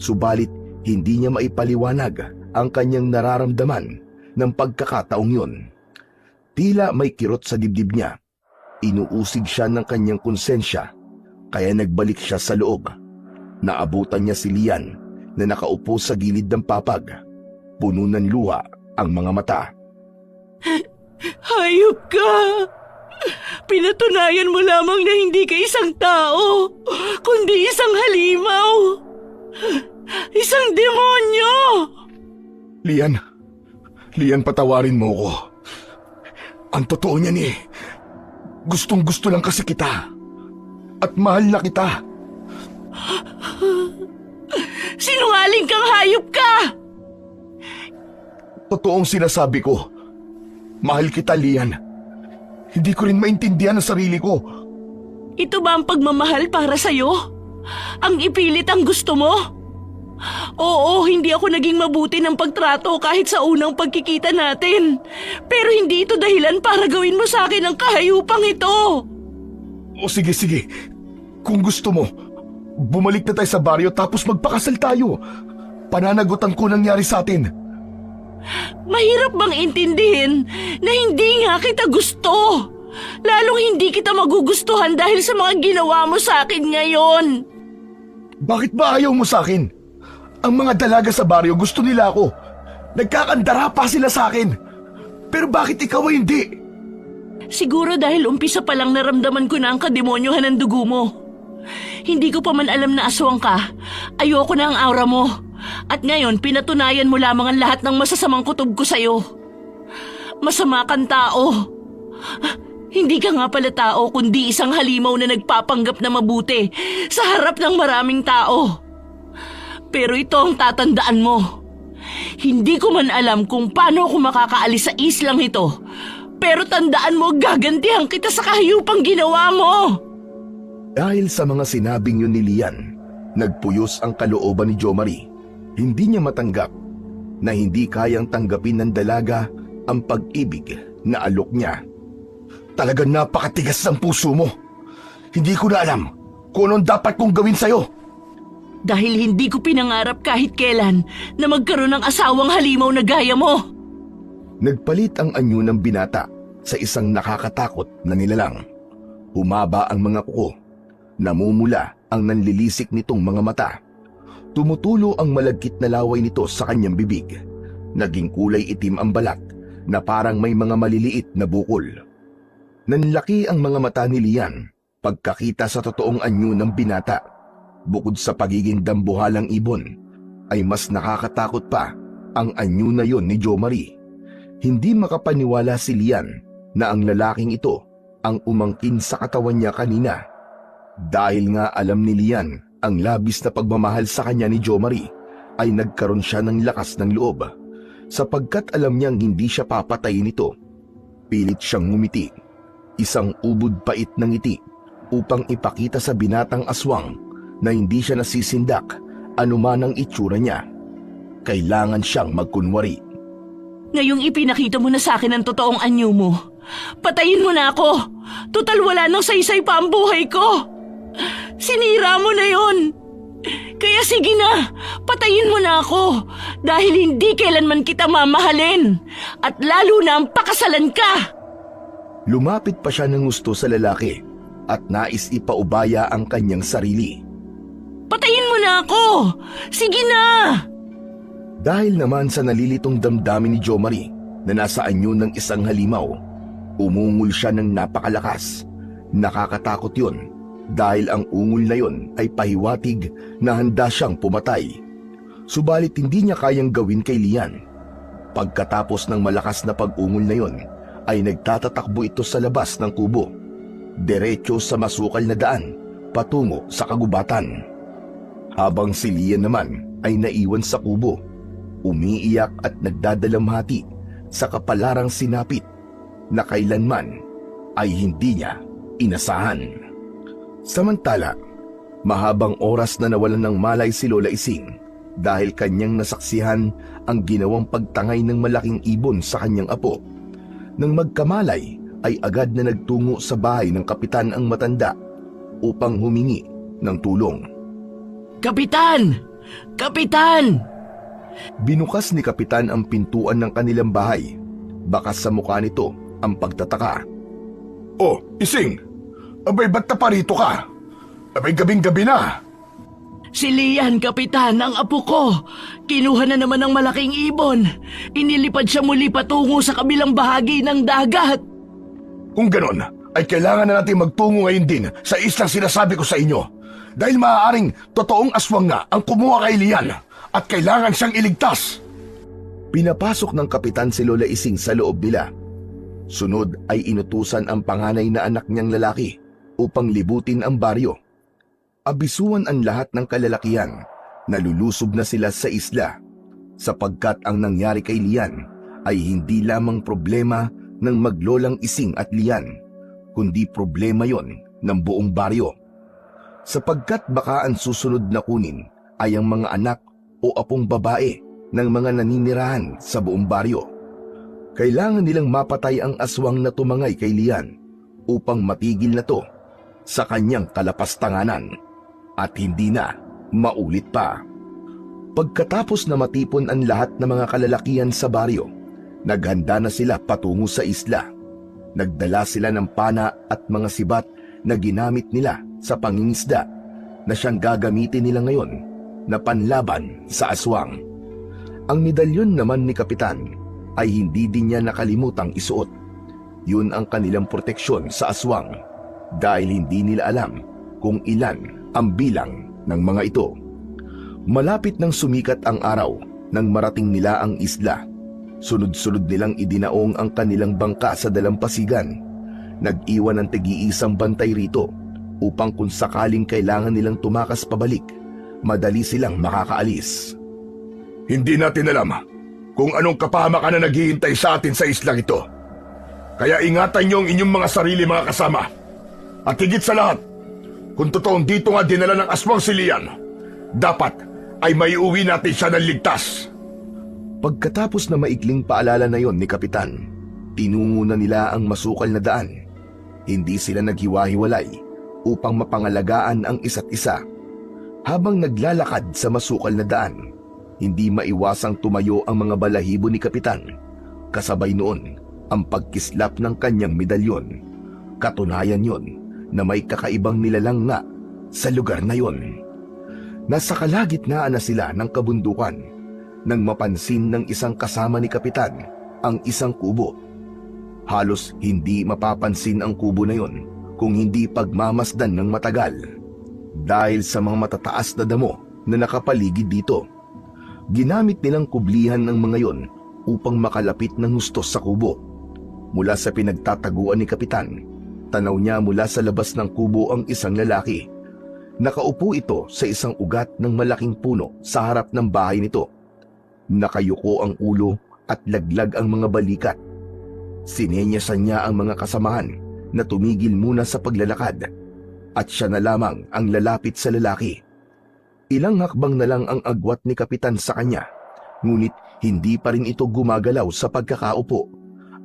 subalit hindi niya maipaliwanag ang kanyang nararamdaman ng pagkakataong yun. Tila may kirot sa dibdib niya. Inuusig siya ng kanyang konsensya. kaya nagbalik siya sa loob. Naabutan niya si Lian na nakaupo sa gilid ng papag. Puno ng luha ang mga mata. Hayop ka! Pinatunayan mo lamang na hindi ka isang tao, kundi isang halimaw. Isang demonyo! Lian, patawarin mo ko. Ang totoo niyan gustong-gusto lang kasi kita. At mahal na kita. Sinungaling kang hayop ka! Totoong sinasabi ko. Mahal kita, Lian. Hindi ko rin maintindihan ang sarili ko. Ito ba ang pagmamahal para sa'yo? Ang ipilit ang gusto mo? Oo, hindi ako naging mabuti ng pagtrato kahit sa unang pagkikita natin. Pero hindi ito dahilan para gawin mo sa akin ang kahayupang ito. O sige. Kung gusto mo, bumalik na tayo sa baryo tapos magpakasal tayo. Pananagutan ko nangyari sa atin. Mahirap bang intindihin na hindi nga kita gusto? Lalong hindi kita magugustuhan dahil sa mga ginawa mo sa akin ngayon. Bakit ba ayaw mo sa akin? Ang mga dalaga sa baryo gusto nila ako. Nagkakandara pa sila sa akin. Pero bakit ikaw ay hindi? Siguro dahil umpisa pa lang naramdaman ko na ang kademonyohan ng dugo mo. Hindi ko pa man alam na aswang ka. Ayoko na ang aura mo. At ngayon, pinatunayan mo lamang ang lahat ng masasamang kutob ko sa'yo. Masama kang tao. Hindi ka nga pala tao, kundi isang halimaw na nagpapanggap na mabuti sa harap ng maraming tao. Pero ito ang tatandaan mo. Hindi ko man alam kung paano ako makakaalis sa islang ito. Pero tandaan mo, gagantihan kita sa kahayupang ginawa mo. Dahil sa mga sinabing yun ni Lian, nagpuyos ang kalooban ni Jo Marie. Hindi niya matanggap na hindi kayang tanggapin ng dalaga ang pag-ibig na alok niya. Talagang napakatigas ng puso mo. Hindi ko na alam kung anong dapat kong gawin sa'yo. Dahil hindi ko pinangarap kahit kailan na magkaroon ng asawang halimaw na gaya mo. Nagpalit ang anyo ng binata sa isang nakakatakot na nilalang. Humaba ang mga kuko. Namumula ang nanlilisik nitong mga mata. Tumutulo ang malagkit na laway nito sa kanyang bibig. Naging kulay itim ang balat na parang may mga maliliit na bukol. Nanlaki ang mga mata ni Lian pagkakita sa totoong anyo ng binata. Bukod sa pagiging dambuhalang ibon, ay mas nakakatakot pa ang anyo na yon ni Jo Marie. Hindi makapaniwala si Lian na ang lalaking ito ang umangkin sa katawan niya kanina. Dahil nga alam ni Lian ang labis na pagmamahal sa kanya ni Jo Marie, ay nagkaroon siya ng lakas ng loob. Sapagkat alam niyang hindi siya papatayin nito, pilit siyang ngumiti. Isang ubod pait ng ngiti upang ipakita sa binatang aswang na hindi siya nasisindak anuman ang itsura niya. Kailangan siyang magkunwari. Ngayong ipinakita mo na sa akin ang totoong anyo mo, patayin mo na ako. Tutal wala nang saysay pa ang buhay ko. Sinira mo na yon. Kaya sige na, patayin mo na ako dahil hindi kailanman kita mamahalin at lalo na ang pakasalan ka. Lumapit pa siya ng gusto sa lalaki at nais ipaubaya ang kanyang sarili. Patayin mo na ako! Sige na! Dahil naman sa nalilitong damdamin ni Jo Marie na nasa anyo ng isang halimaw, umungol siya ng napakalakas. Nakakatakot yun dahil ang ungol na yun ay pahiwatig na handa siyang pumatay. Subalit hindi niya kayang gawin kay Lian. Pagkatapos ng malakas na pag-ungol na yun, ay nagtatatakbo ito sa labas ng kubo, diretso sa masukal na daan patungo sa kagubatan. Habang si Lian naman ay naiwan sa kubo, umiiyak at nagdadalamhati sa kapalarang sinapit na kailanman ay hindi niya inasahan. Samantala, mahabang oras na nawalan ng malay si Lola Ising dahil kanyang nasaksihan ang ginawang pagtangay ng malaking ibon sa kanyang apo. Nang magkamalay ay agad na nagtungo sa bahay ng kapitan ang matanda upang humingi ng tulong. Kapitan! Kapitan! Binukas ni kapitan ang pintuan ng kanilang bahay. Bakas sa mukha nito ang pagtataka. Oh, Ising! Abay, ba't na parito ka? Abay gabing-gabi na. Si Lian, Kapitan, ang apo ko. Kinuha na naman ng malaking ibon. Inilipad siya muli patungo sa kabilang bahagi ng dagat. Kung ganon, ay kailangan na natin magtungo ngayon din sa islang sinasabi ko sa inyo. Dahil maaaring totoong aswang nga ang kumuha kay Lian at kailangan siyang iligtas. Pinapasok ng kapitan si Lola Ising sa loob nila. Sunod ay inutusan ang panganay na anak niyang lalaki upang libutin ang baryo. Abisuan ang lahat ng kalalakihan na lulusob na sila sa isla sapagkat ang nangyari kay Lian ay hindi lamang problema ng maglolang Ising at Lian, kundi problema yon ng buong baryo. Sapagkat baka ang susunod na kunin ay ang mga anak o apong babae ng mga naninirahan sa buong baryo. Kailangan nilang mapatay ang aswang na tumangay kay Lian upang matigil na to sa kanyang kalapastanganan at hindi na maulit pa. Pagkatapos na matipon ang lahat ng mga kalalakihan sa baryo, naghanda na sila patungo sa isla. Nagdala sila ng pana at mga sibat na ginamit nila sa pangingisda na siyang gagamitin nila ngayon na panlaban sa aswang. Ang medalyon naman ni Kapitan ay hindi din niya nakalimutang isuot. Yun ang kanilang proteksyon sa aswang dahil hindi nila alam kung ilan ang bilang ng mga ito. Malapit nang sumikat ang araw nang marating nila ang isla. Sunod-sunod nilang idinaong ang kanilang bangka sa dalampasigan. Nag-iwan ng tig-iisang bantay rito upang kung sakaling kailangan nilang tumakas pabalik, madali silang makakaalis. Hindi natin alam kung anong kapahamakan na naghihintay sa atin sa islang ito. Kaya ingatan niyo ang inyong mga sarili, mga kasama. At higit sa lahat, kung totoong dito nga dinala ng aswang si Lian, dapat ay maiuwi natin siya ng ligtas. Pagkatapos na maikling paalala na yon ni Kapitan, tinungo na nila ang masukal na daan. Hindi sila naghiwa-hiwalay upang mapangalagaan ang isa't isa. Habang naglalakad sa masukal na daan, hindi maiwasang tumayo ang mga balahibo ni Kapitan. Kasabay noon ang pagkislap ng kanyang medalyon. Katunayan yon na may kakaibang nilalang nga sa lugar na yon. Nasa kalagitnaan na sila ng kabundukan nang mapansin ng isang kasama ni Kapitan ang isang kubo. Halos hindi mapapansin ang kubo na yon kung hindi pagmamasdan ng matagal dahil sa mga matataas na damo na nakapaligid dito. Ginamit nilang kublihan ng mga yon upang makalapit ng husto sa kubo. Mula sa pinagtataguan ni Kapitan, tanaw niya mula sa labas ng kubo ang isang lalaki. Nakaupo ito sa isang ugat ng malaking puno sa harap ng bahay nito. Nakayuko ang ulo at laglag ang mga balikat. Sinenyasan niya ang mga kasamahan na tumigil muna sa paglalakad at siya na lamang ang lalapit sa lalaki. Ilang hakbang na lang ang agwat ni Kapitan sa kanya, ngunit hindi pa rin ito gumagalaw sa pagkakaupo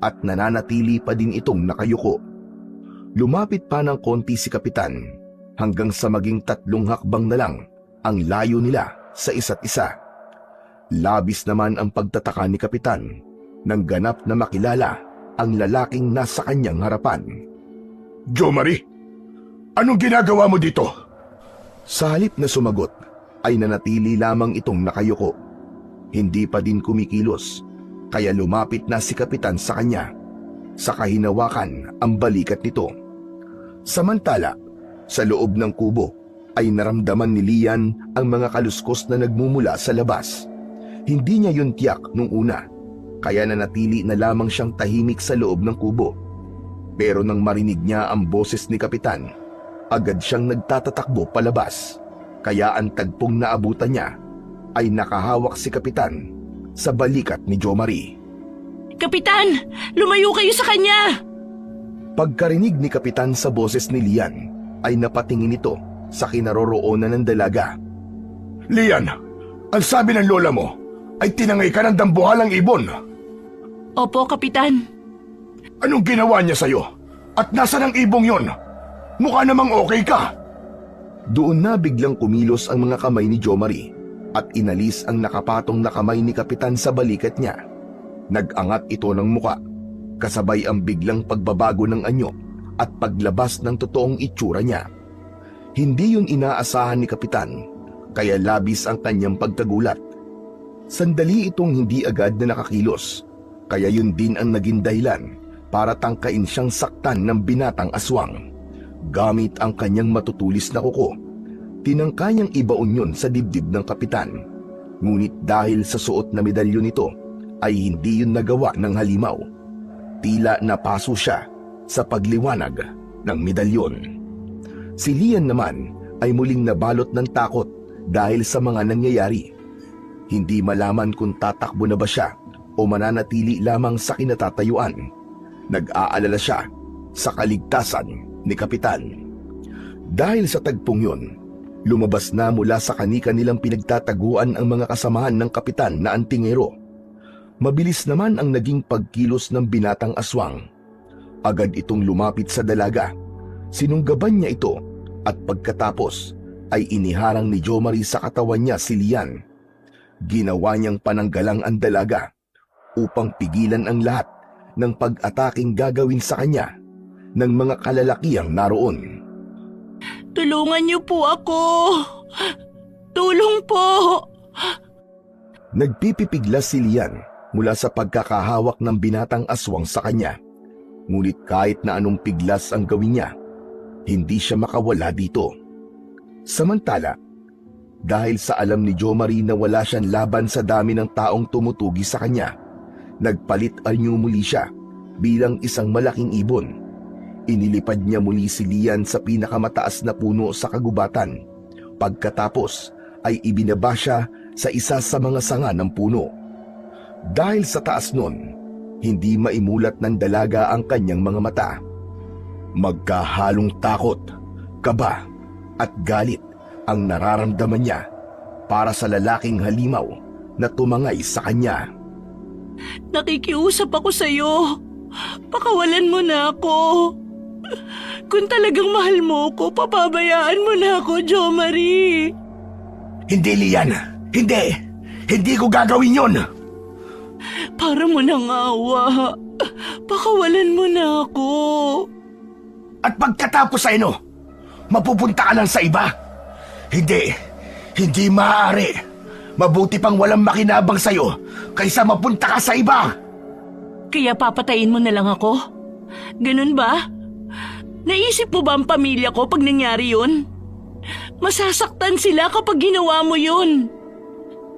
at nananatili pa din itong nakayuko. Lumapit pa ng konti si Kapitan hanggang sa maging 3 hakbang na lang ang layo nila sa isa't isa. Labis naman ang pagtataka ni Kapitan nang ganap na makilala ang lalaking nasa kanyang harapan. Jomari, anong ginagawa mo dito? Sa halip na sumagot, ay nanatili lamang itong nakayuko. Hindi pa din kumikilos, kaya lumapit na si Kapitan sa kanya. Saka hinawakan ang balikat nito. Samantala, sa loob ng kubo ay naramdaman ni Lian ang mga kaluskos na nagmumula sa labas. Hindi niya yun tiyak nung una, kaya nanatili na lamang siyang tahimik sa loob ng kubo. Pero nang marinig niya ang boses ni Kapitan, agad siyang nagtatatakbo palabas. Kaya ang tagpong naabutan niya ay nakahawak si Kapitan sa balikat ni Jomari. Kapitan! Lumayo kayo sa kanya! Pagkarinig ni Kapitan sa boses ni Lian, ay napatingin ito sa kinaroroonan ng dalaga. Lian, ang sabi ng lola mo ay tinangay ka ng dambuhalang ibon. Opo, Kapitan. Anong ginawa niya sa'yo? At nasaan ang ibong yon? Mukha namang okay ka. Doon na biglang kumilos ang mga kamay ni Jomari at inalis ang nakapatong na kamay ni Kapitan sa balikat niya. Nag-angat ito ng muka, kasabay ang biglang pagbabago ng anyo at paglabas ng totoong itsura niya. Hindi yun inaasahan ni Kapitan, kaya labis ang kanyang pagkagulat. Sandali itong hindi agad na nakakilos, kaya yun din ang naging dahilan para tangkain siyang saktan ng binatang aswang. Gamit ang kanyang matutulis na kuko, tinangka niyang ibaon yun sa dibdib ng Kapitan. Ngunit dahil sa suot na medalyon nito, ay hindi yun nagawa ng halimaw. Tila napaso siya sa pagliwanag ng medalyon. Si Lian naman ay muling nabalot ng takot dahil sa mga nangyayari. Hindi malaman kung tatakbo na ba siya o mananatili lamang sa kinatatayuan. Nag-aalala siya sa kaligtasan ni Kapitan. Dahil sa tagpong yun, lumabas na mula sa kani-kanilang pinagtataguan ang mga kasamahan ng Kapitan na antingero. Mabilis naman ang naging pagkilos ng binatang aswang. Agad itong lumapit sa dalaga. Sinunggaban niya ito at pagkatapos ay iniharang ni Jomari sa katawan niya si Lian. Ginawa niyang pananggalang ang dalaga upang pigilan ang lahat ng pag-ataking gagawin sa kanya ng mga kalalakihang naroon. Tulungan niyo po ako! Tulong po! Nagpipipiglas si Lian mula sa pagkakahawak ng binatang aswang sa kanya. Ngunit kahit na anong piglas ang gawin niya, hindi siya makawala dito. Samantala, dahil sa alam ni Jomari na wala siyang laban sa dami ng taong tumutugi sa kanya, nagpalit anyo muli siya bilang isang malaking ibon. Inilipad niya muli si Lian sa pinakamataas na puno sa kagubatan. Pagkatapos ay ibinaba siya sa isa sa mga sanga ng puno. Dahil sa taas nun, hindi maimulat ng dalaga ang kanyang mga mata. Magkahalong takot, kaba at galit ang nararamdaman niya para sa lalaking halimaw na tumangay sa kanya. Nakikiusap ako sa'yo. Pakawalan mo na ako. Kung talagang mahal mo ko, papabayaan mo na ako, Jomari. Hindi, Lian. Hindi. Hindi ko gagawin yon. Para mo nang awa. Pakawalan mo na ako. At pagkatapos ay mapupunta ka lang sa iba. Hindi maaari. Mabuti pang walang makinabang sa'yo kaysa mapunta ka sa iba. Kaya papatayin mo na lang ako? Ganun ba? Naisip mo ba ang pamilya ko pag nangyari yun? Masasaktan sila kapag ginawa mo yun.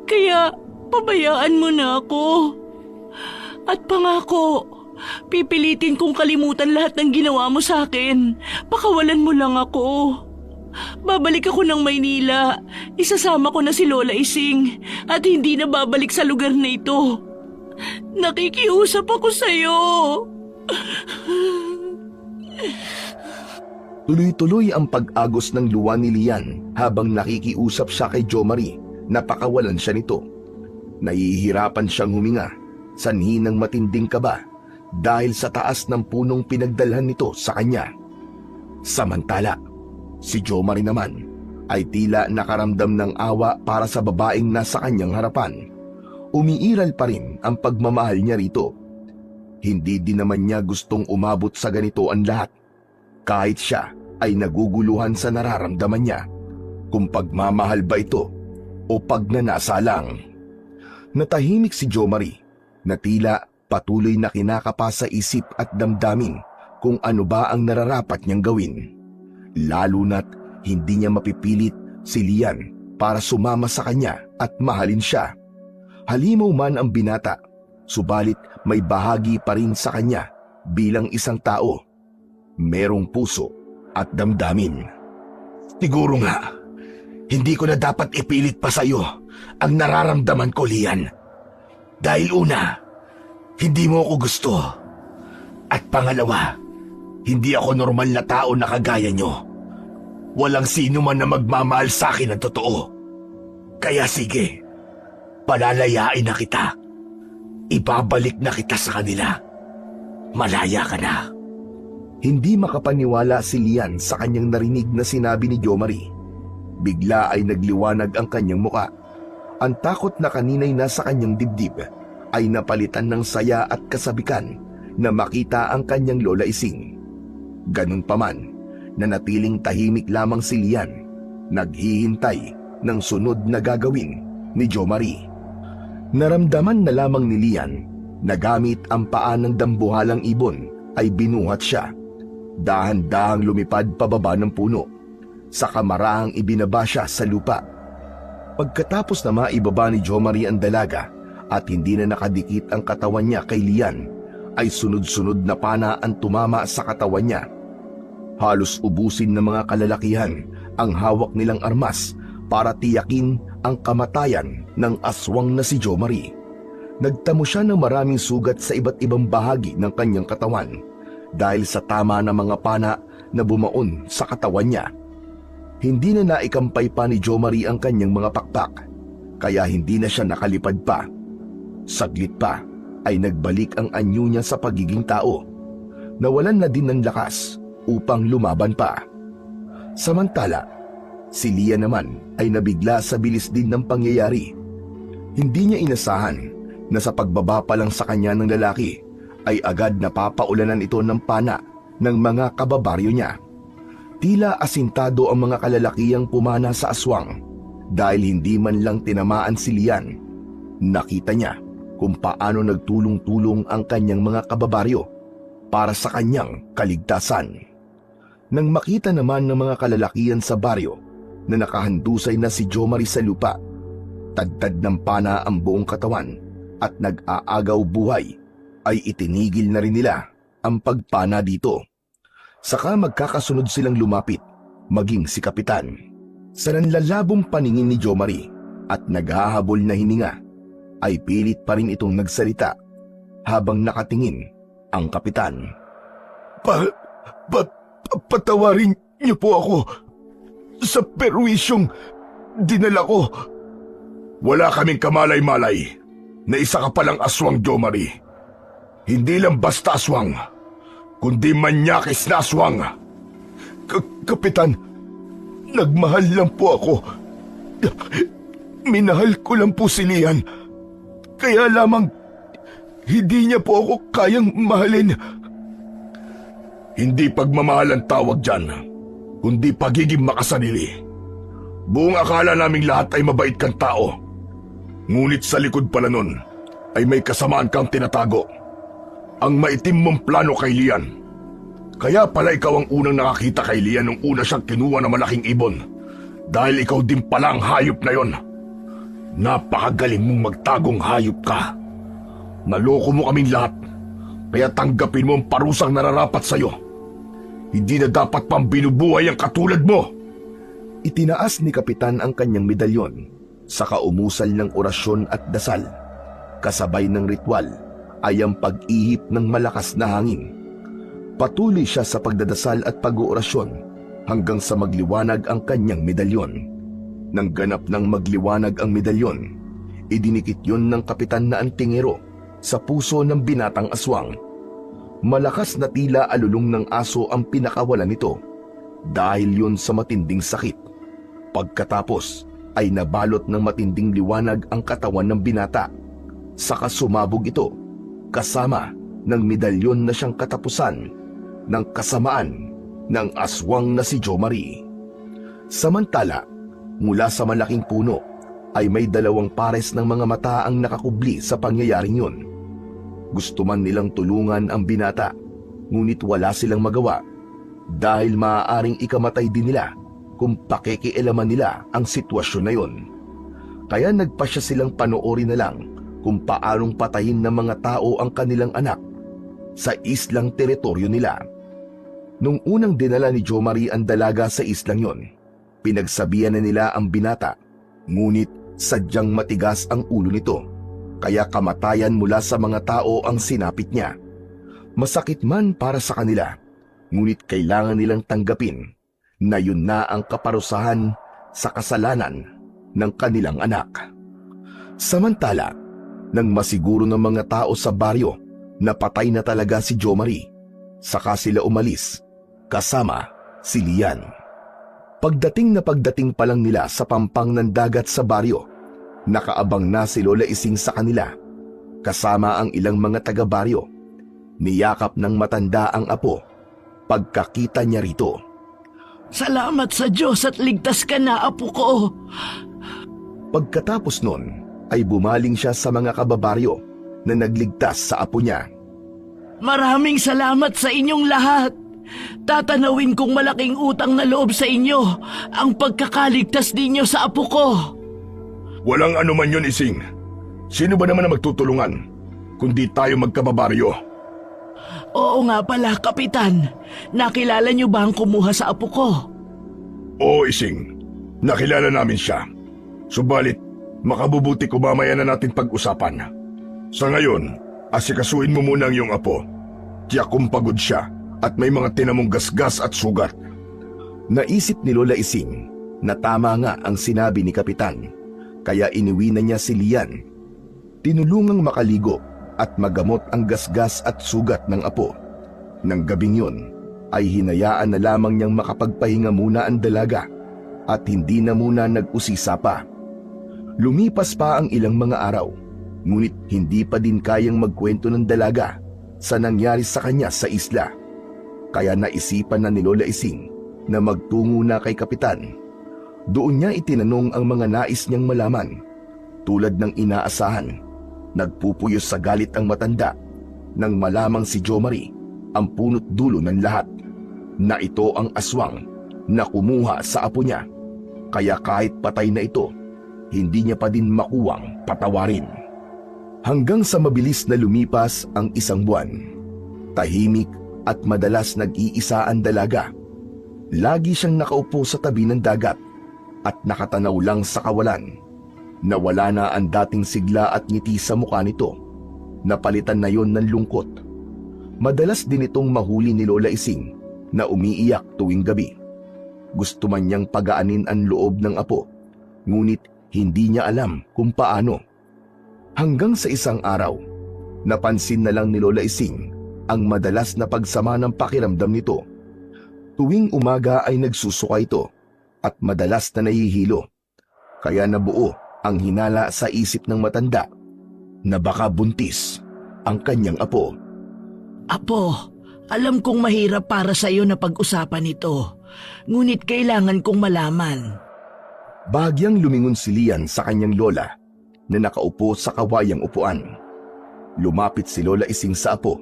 Kaya pabayaan mo na ako. At pangako, pipilitin kong kalimutan lahat ng ginawa mo sa akin. Pakawalan mo lang ako. Babalik ako ng Maynila. Isasama ko na si Lola Ising at hindi na babalik sa lugar na ito. Nakikiusap ako sa'yo. Tuloy-tuloy ang pag-agos ng luha ni Lian habang nakikiusap siya kay Jomari na pakawalan siya nito. Nahihirapan siyang huminga, sanhi ng matinding kaba dahil sa taas ng punong pinagdalhan nito sa kanya. Samantala, si Jomari naman ay tila nakaramdam ng awa para sa babaeng nasa kanyang harapan. Umiiral pa rin ang pagmamahal niya rito. Hindi din naman niya gustong umabot sa ganito ang lahat, kahit siya ay naguguluhan sa nararamdaman niya, kung pagmamahal ba ito o pagnanasa lang. Natahimik si Jomari na tila patuloy na kinakapa sa isip at damdamin kung ano ba ang nararapat niyang gawin. Lalo na't hindi niya mapipilit si Lian para sumama sa kanya at mahalin siya. Halimaw man ang binata, subalit may bahagi pa rin sa kanya bilang isang tao. Merong puso at damdamin. Siguro nga, hindi ko na dapat ipilit pa sa'yo ang nararamdaman ko, Lian. Dahil una, hindi mo ako gusto. At pangalawa, hindi ako normal na tao na kagaya nyo. Walang sino man na magmamahal sa akin ng totoo. Kaya sige, palalayain na kita. Ibabalik na kita sa kanila. Malaya ka na. Hindi makapaniwala si Lian sa kanyang narinig na sinabi ni Jomari. Bigla ay nagliwanag ang kanyang muka. Ang takot na kaninay nasa kanyang dibdib ay napalitan ng saya at kasabikan na makita ang kanyang Lola Ising. Ganun pa man, Nanatiling tahimik lamang si Lian, naghihintay ng sunod na gagawin ni Jo Marie. Naramdaman na lamang ni Lian na gamit ang paa ng dambuhalang ibon ay binuhat siya. Dahan-dahang lumipad pababa ng puno. Sa kamaraang ibinaba siya sa lupa. Pagkatapos na maibaba ni Jo Marie ang dalaga at hindi na nakadikit ang katawan niya kay Lian, ay sunod-sunod na pana ang tumama sa katawan niya. Halos ubusin ng mga kalalakihan ang hawak nilang armas para tiyakin ang kamatayan ng aswang na si Jo Marie. Nagtamo siya ng maraming sugat sa iba't ibang bahagi ng kanyang katawan dahil sa tama na mga pana na bumaon sa katawan niya. Hindi na naikampay pa ni Jo Marie ang kanyang mga pakpak, kaya hindi na siya nakalipad pa. Saglit pa ay nagbalik ang anyo niya sa pagiging tao. Nawalan na din ng lakas upang lumaban pa. Samantala, si Lia naman ay nabigla sa bilis din ng pangyayari. Hindi niya inasahan na sa pagbaba pa lang sa kanya ng lalaki ay agad napapaulanan ito ng pana ng mga kababaryo niya. Tila asintado ang mga kalalakiyang pumana sa aswang dahil hindi man lang tinamaan si Lian. Nakita niya kung paano nagtulong-tulong ang kanyang mga kababaryo para sa kanyang kaligtasan. Nang makita naman ng mga kalalakihan sa baryo na nakahandusay na si Jo Marie sa lupa, tadtad ng pana ang buong katawan at nag-aagaw buhay, ay itinigil na rin nila ang pagpana dito. Saka magkakasunod silang lumapit, maging si Kapitan. Sa nanlalabong paningin ni Jo Marie at naghahabol na hininga, ay pilit pa rin itong nagsalita habang nakatingin ang Kapitan. Patawarin niyo po ako sa perwisyong dinala ko. Wala kaming kamalay-malay na isa ka palang aswang, Jo Marie. Hindi lang basta aswang, kundi manyakis na aswang. Kapitan, nagmahal lang po ako. Minahal ko lang po si Lian. Kaya lamang hindi niya po ako kayang mahalin. Hindi pagmamahal ang tawag dyan, kundi pagiging makasarili. Buong akala naming lahat ay mabait kang tao. Ngunit sa likod pala nun ay may kasamaan kang tinatago. Ang maitim mong plano kay Lian. Kaya pala ikaw ang unang nakakita kay Lian nung una siyang kinuha ng malaking ibon. Dahil ikaw din pala ang hayop na yon. Napakagaling mong magtagong hayop ka. Naloko mo kaming lahat. Kaya tanggapin mo ang parusang nararapat sa'yo. Hindi na dapat pang binubuhay ang katulad mo. Itinaas ni Kapitan ang kanyang medalyon, saka umusal ng orasyon at dasal. Kasabay ng ritual ay ang pag-ihip ng malakas na hangin. Patuloy siya sa pagdadasal at pag-oorasyon hanggang sa magliwanag ang kanyang medalyon. Nang ganap ng magliwanag ang medalyon, idinikit yun ng Kapitan na antingero sa puso ng binatang aswang. Malakas na tila alulong ng aso ang pinakawalan nito dahil yun sa matinding sakit. Pagkatapos ay nabalot ng matinding liwanag ang katawan ng binata. Saka sumabog ito kasama ng medalyon na siyang katapusan ng kasamaan ng aswang na si Jo Marie. Samantala, mula sa malaking puno ay may 2 pares ng mga mata ang nakakubli sa pangyayaring yun. Gusto man nilang tulungan ang binata, ngunit wala silang magawa dahil maaaring ikamatay din nila kung pakikialaman nila ang sitwasyon na yon. Kaya nagpasya silang panoorin na lang kung paanong patayin ng mga tao ang kanilang anak sa islang teritoryo nila. Nung unang dinala ni Jo Marie ang dalaga sa islang yon, pinagsabihan na nila ang binata, ngunit sadyang matigas ang ulo nito. Kaya kamatayan mula sa mga tao ang sinapit niya. Masakit man para sa kanila, ngunit kailangan nilang tanggapin na yun na ang kaparusahan sa kasalanan ng kanilang anak. Samantala, nang masiguro ng mga tao sa baryo na patay na talaga si Jo Marie, saka sila umalis kasama si Lian. Pagdating pa lang nila sa pampang ng dagat sa baryo, nakaabang na si Lola Ising sa kanila, kasama ang ilang mga taga-baryo. Niyakap ng matanda ang apo pagkakita niya rito. Salamat sa Diyos at ligtas ka na, apo ko. Pagkatapos nun ay bumaling siya sa mga kababaryo na nagligtas sa apo niya. Maraming salamat sa inyong lahat. Tatanawin kong malaking utang na loob sa inyo ang pagkakaligtas ninyo sa apo ko. Walang anuman yun, Ising. Sino ba naman ang magtutulungan kundi tayo magkababaryo? Oo nga pala, Kapitan. Nakilala niyo ba ang kumuha sa apo ko? Oo, Ising. Nakilala namin siya. Subalit, makabubuti ko mamaya na natin pag-usapan. Sa ngayon, asikasuin mo muna ang iyong apo. Tiyak kung pagod siya at may mga tinamong gasgas at sugat. Naisip ni Lola Ising na tama nga ang sinabi ni Kapitan, kaya iniwi na niya si Lian. Tinulungang makaligo at magamot ang gasgas at sugat ng apo. Nang gabing yun, ay hinayaan na lamang niyang makapagpahinga muna ang dalaga at hindi na muna nag-usisa pa. Lumipas pa ang ilang mga araw, ngunit hindi pa din kayang magkwento ng dalaga sa nangyari sa kanya sa isla. Kaya naisipan na ni Lola Ising na magtungo na kay Kapitan. Doon niya itinanong ang mga nais niyang malaman. Tulad ng inaasahan, nagpupuyos sa galit ang matanda nang malamang si Jomari ang punot dulo ng lahat, na ito ang aswang na kumuha sa apo niya. Kaya kahit patay na ito, hindi niya pa din makuwang patawarin. Hanggang sa mabilis na lumipas ang isang buwan, tahimik at madalas nag-iisa ang dalaga. Lagi siyang nakaupo sa tabi ng dagat at nakatanaw lang sa kawalan. Nawala na ang dating sigla at ngiti sa mukha nito. Napalitan na yon ng lungkot. Madalas din itong mahuli ni Lola Ising na umiiyak tuwing gabi. Gusto man niyang pagaanin ang loob ng apo, ngunit hindi niya alam kung paano. Hanggang sa isang araw, napansin na lang ni Lola Ising ang madalas na pagsama ng pakiramdam nito. Tuwing umaga ay nagsusuka ito at madalas na nahihilo. Kaya nabuo ang hinala sa isip ng matanda na baka buntis ang kanyang apo. Apo, alam kong mahirap para sa iyo na pag-usapan ito, ngunit kailangan kong malaman. Bahagyang lumingon si Lian sa kanyang lola na nakaupo sa kawayang upuan. Lumapit si Lola Ising sa apo.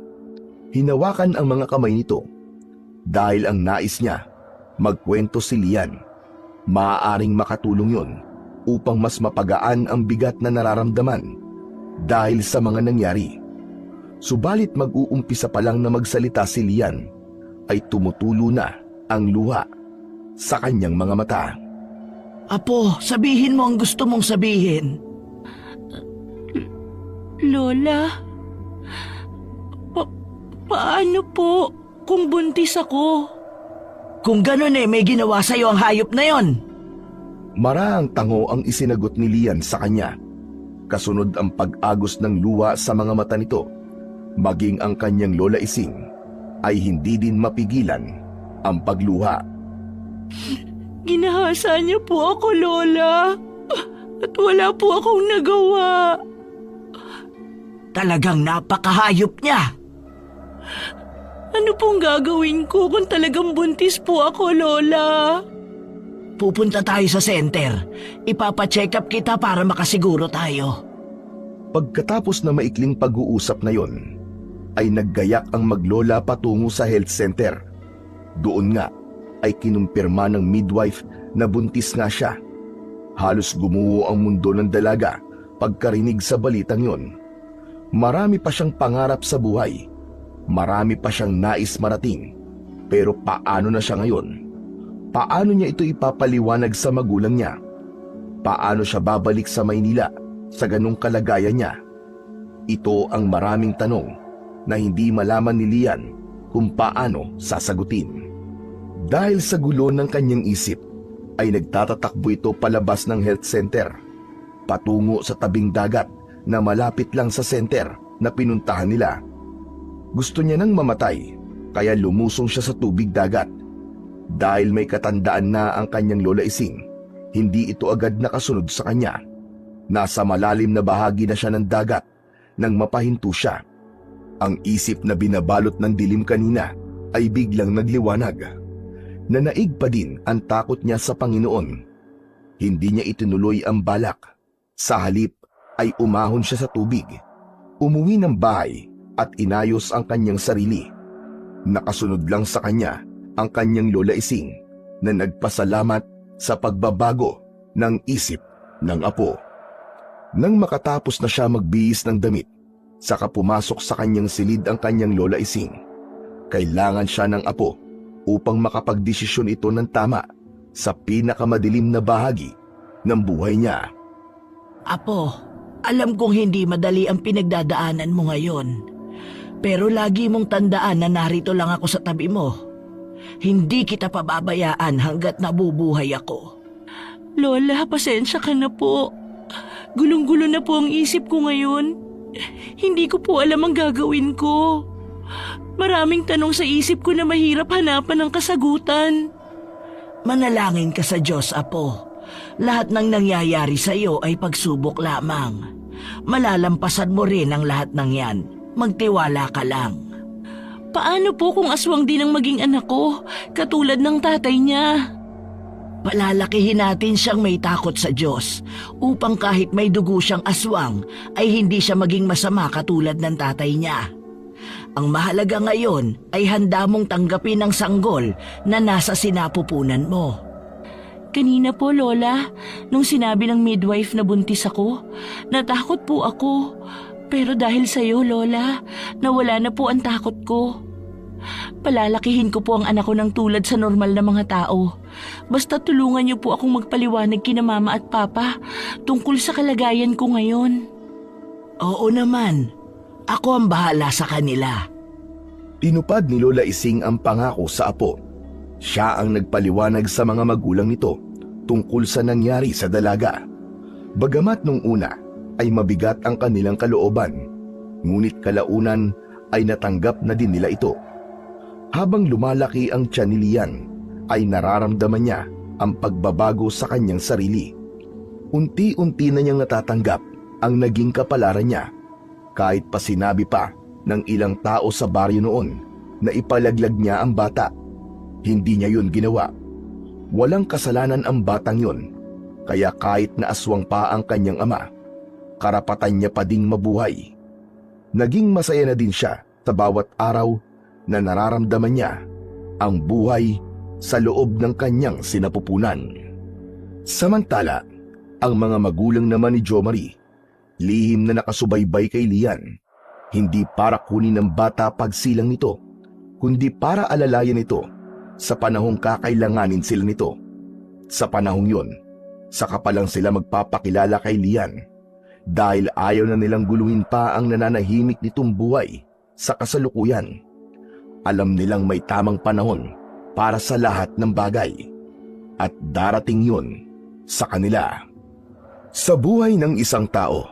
Hinawakan ang mga kamay nito. Dahil ang nais niya, magkwento si Lian. Maaaring makatulong yon upang mas mapagaan ang bigat na nararamdaman dahil sa mga nangyari. Subalit mag-uumpisa pa lang na magsalita si Lian, ay tumutulo na ang luha sa kanyang mga mata. Apo, sabihin mo ang gusto mong sabihin. Lola, paano po kung buntis ako? Kung ganun may ginawa sa'yo ang hayop na yon. Maraang tango ang isinagot ni Lian sa kanya. Kasunod ang pag-agos ng luha sa mga mata nito. Maging ang kanyang Lola Ising ay hindi din mapigilan ang pagluha. Ginahasa niyo po ako, Lola. At wala po akong nagawa. Talagang napakahayop niya. Ano pong gagawin ko kung talagang buntis po ako, Lola? Pupunta tayo sa center. Ipapacheck up kita para makasiguro tayo. Pagkatapos na maikling pag-uusap na yon, ay naggayak ang maglola patungo sa health center. Doon nga ay kinumpirma ng midwife na buntis nga siya. Halos gumuho ang mundo ng dalaga pagkarinig sa balitang yon. Marami pa siyang pangarap sa buhay. Marami pa siyang nais marating. Pero paano na siya ngayon? Paano niya ito ipapaliwanag sa magulang niya? Paano siya babalik sa Maynila sa ganung kalagayan niya? Ito ang maraming tanong na hindi malaman ni Lian kung paano sasagutin. Dahil sa gulo ng kanyang isip, ay nagtatatakbo ito palabas ng health center, patungo sa tabing dagat na malapit lang sa center na pinuntahan nila. Gusto niya nang mamatay, kaya lumusong siya sa tubig dagat. Dahil may katandaan na ang kanyang Lola Ising, hindi ito agad nakasunod sa kanya. Nasa malalim na bahagi na siya ng dagat nang mapahinto siya. Ang isip na binabalot ng dilim kanina ay biglang nagliwanag. Nanaig pa din ang takot niya sa Panginoon. Hindi niya itinuloy ang balak. Sa halip ay umahon siya sa tubig. Umuwi ng bahay at inayos ang kanyang sarili. Nakasunod lang sa kanya ang kanyang lola Ising na nagpasalamat sa pagbabago ng isip ng apo. Nang makatapos na siya magbihis ng damit, saka pumasok sa kanyang silid ang kanyang lola Ising. Kailangan siya ng apo upang makapagdesisyon ito ng tama sa pinakamadilim na bahagi ng buhay niya. Apo, alam kong hindi madali ang pinagdadaanan mo ngayon. Pero lagi mong tandaan na narito lang ako sa tabi mo. Hindi kita pababayaan hanggat nabubuhay ako. Lola, pasensya ka na po. Gulong-gulo na po ang isip ko ngayon. Hindi ko po alam ang gagawin ko. Maraming tanong sa isip ko na mahirap hanapan ng kasagutan. Manalangin ka sa Diyos, Apo. Lahat ng nangyayari sa iyo ay pagsubok lamang. Malalampasan mo rin ang lahat ng yan. Magtiwala ka lang. Paano po kung aswang din ang maging anak ko, katulad ng tatay niya? Palalakihin natin siyang may takot sa Diyos upang kahit may dugo siyang aswang ay hindi siya maging masama katulad ng tatay niya. Ang mahalaga ngayon ay handa mong tanggapin ang sanggol na nasa sinapupunan mo. Kanina po, Lola, nung sinabi ng midwife na buntis ako, natakot po ako. Pero dahil sa iyo, Lola, nawala na po ang takot ko. Palalakihin ko po ang anak ko ng tulad sa normal na mga tao. Basta tulungan niyo po akong magpaliwanag kina Mama at Papa tungkol sa kalagayan ko ngayon. Oo naman. Ako ang bahala sa kanila. Tinupad ni Lola Ising ang pangako sa apo. Siya ang nagpaliwanag sa mga magulang nito tungkol sa nangyari sa dalaga. Bagamat nung una ay mabigat ang kanilang kalooban, ngunit kalaunan ay natanggap na din nila ito. Habang lumalaki ang tiyan ni Lian, ay nararamdaman niya ang pagbabago sa kanyang sarili. Unti-unti na niyang natatanggap ang naging kapalaran niya, kahit pa sinabi pa ng ilang tao sa baryo noon na ipalaglag niya ang bata. Hindi niya yun ginawa. Walang kasalanan ang batang yun, kaya kahit na aswang pa ang kanyang ama, karapatan niya pa ding mabuhay. Naging masaya na din siya sa bawat araw na nararamdaman niya ang buhay sa loob ng kanyang sinapupunan. Samantala, ang mga magulang naman ni Jo Marie, lihim na nakasubaybay kay Lian, hindi para kunin ng bata pagsilang nito, kundi para alalayan ito sa panahong kakailanganin sila nito. Sa panahong yon, saka pa lang sila magpapakilala kay Lian, dahil ayaw na nilang guluhin pa ang nananahimik nitong buhay sa kasalukuyan. Alam nilang may tamang panahon para sa lahat ng bagay, at darating yun sa kanila. Sa buhay ng isang tao,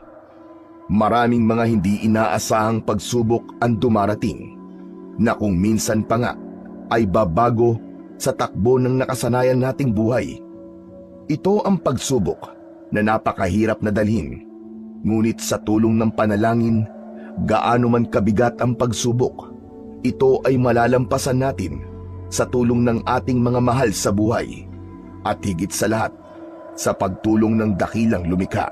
maraming mga hindi inaasahang pagsubok ang dumarating, na kung minsan pa nga ay babago sa takbo ng nakasanayan nating buhay. Ito ang pagsubok na napakahirap na dalhin, ngunit sa tulong ng panalangin, gaano man kabigat ang pagsubok, ito ay malalampasan natin sa tulong ng ating mga mahal sa buhay, at higit sa lahat, sa pagtulong ng dakilang lumikha.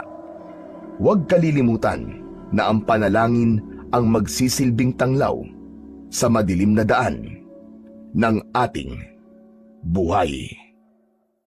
Huwag kalilimutan na ang panalangin ang magsisilbing tanglaw sa madilim na daan ng ating buhay.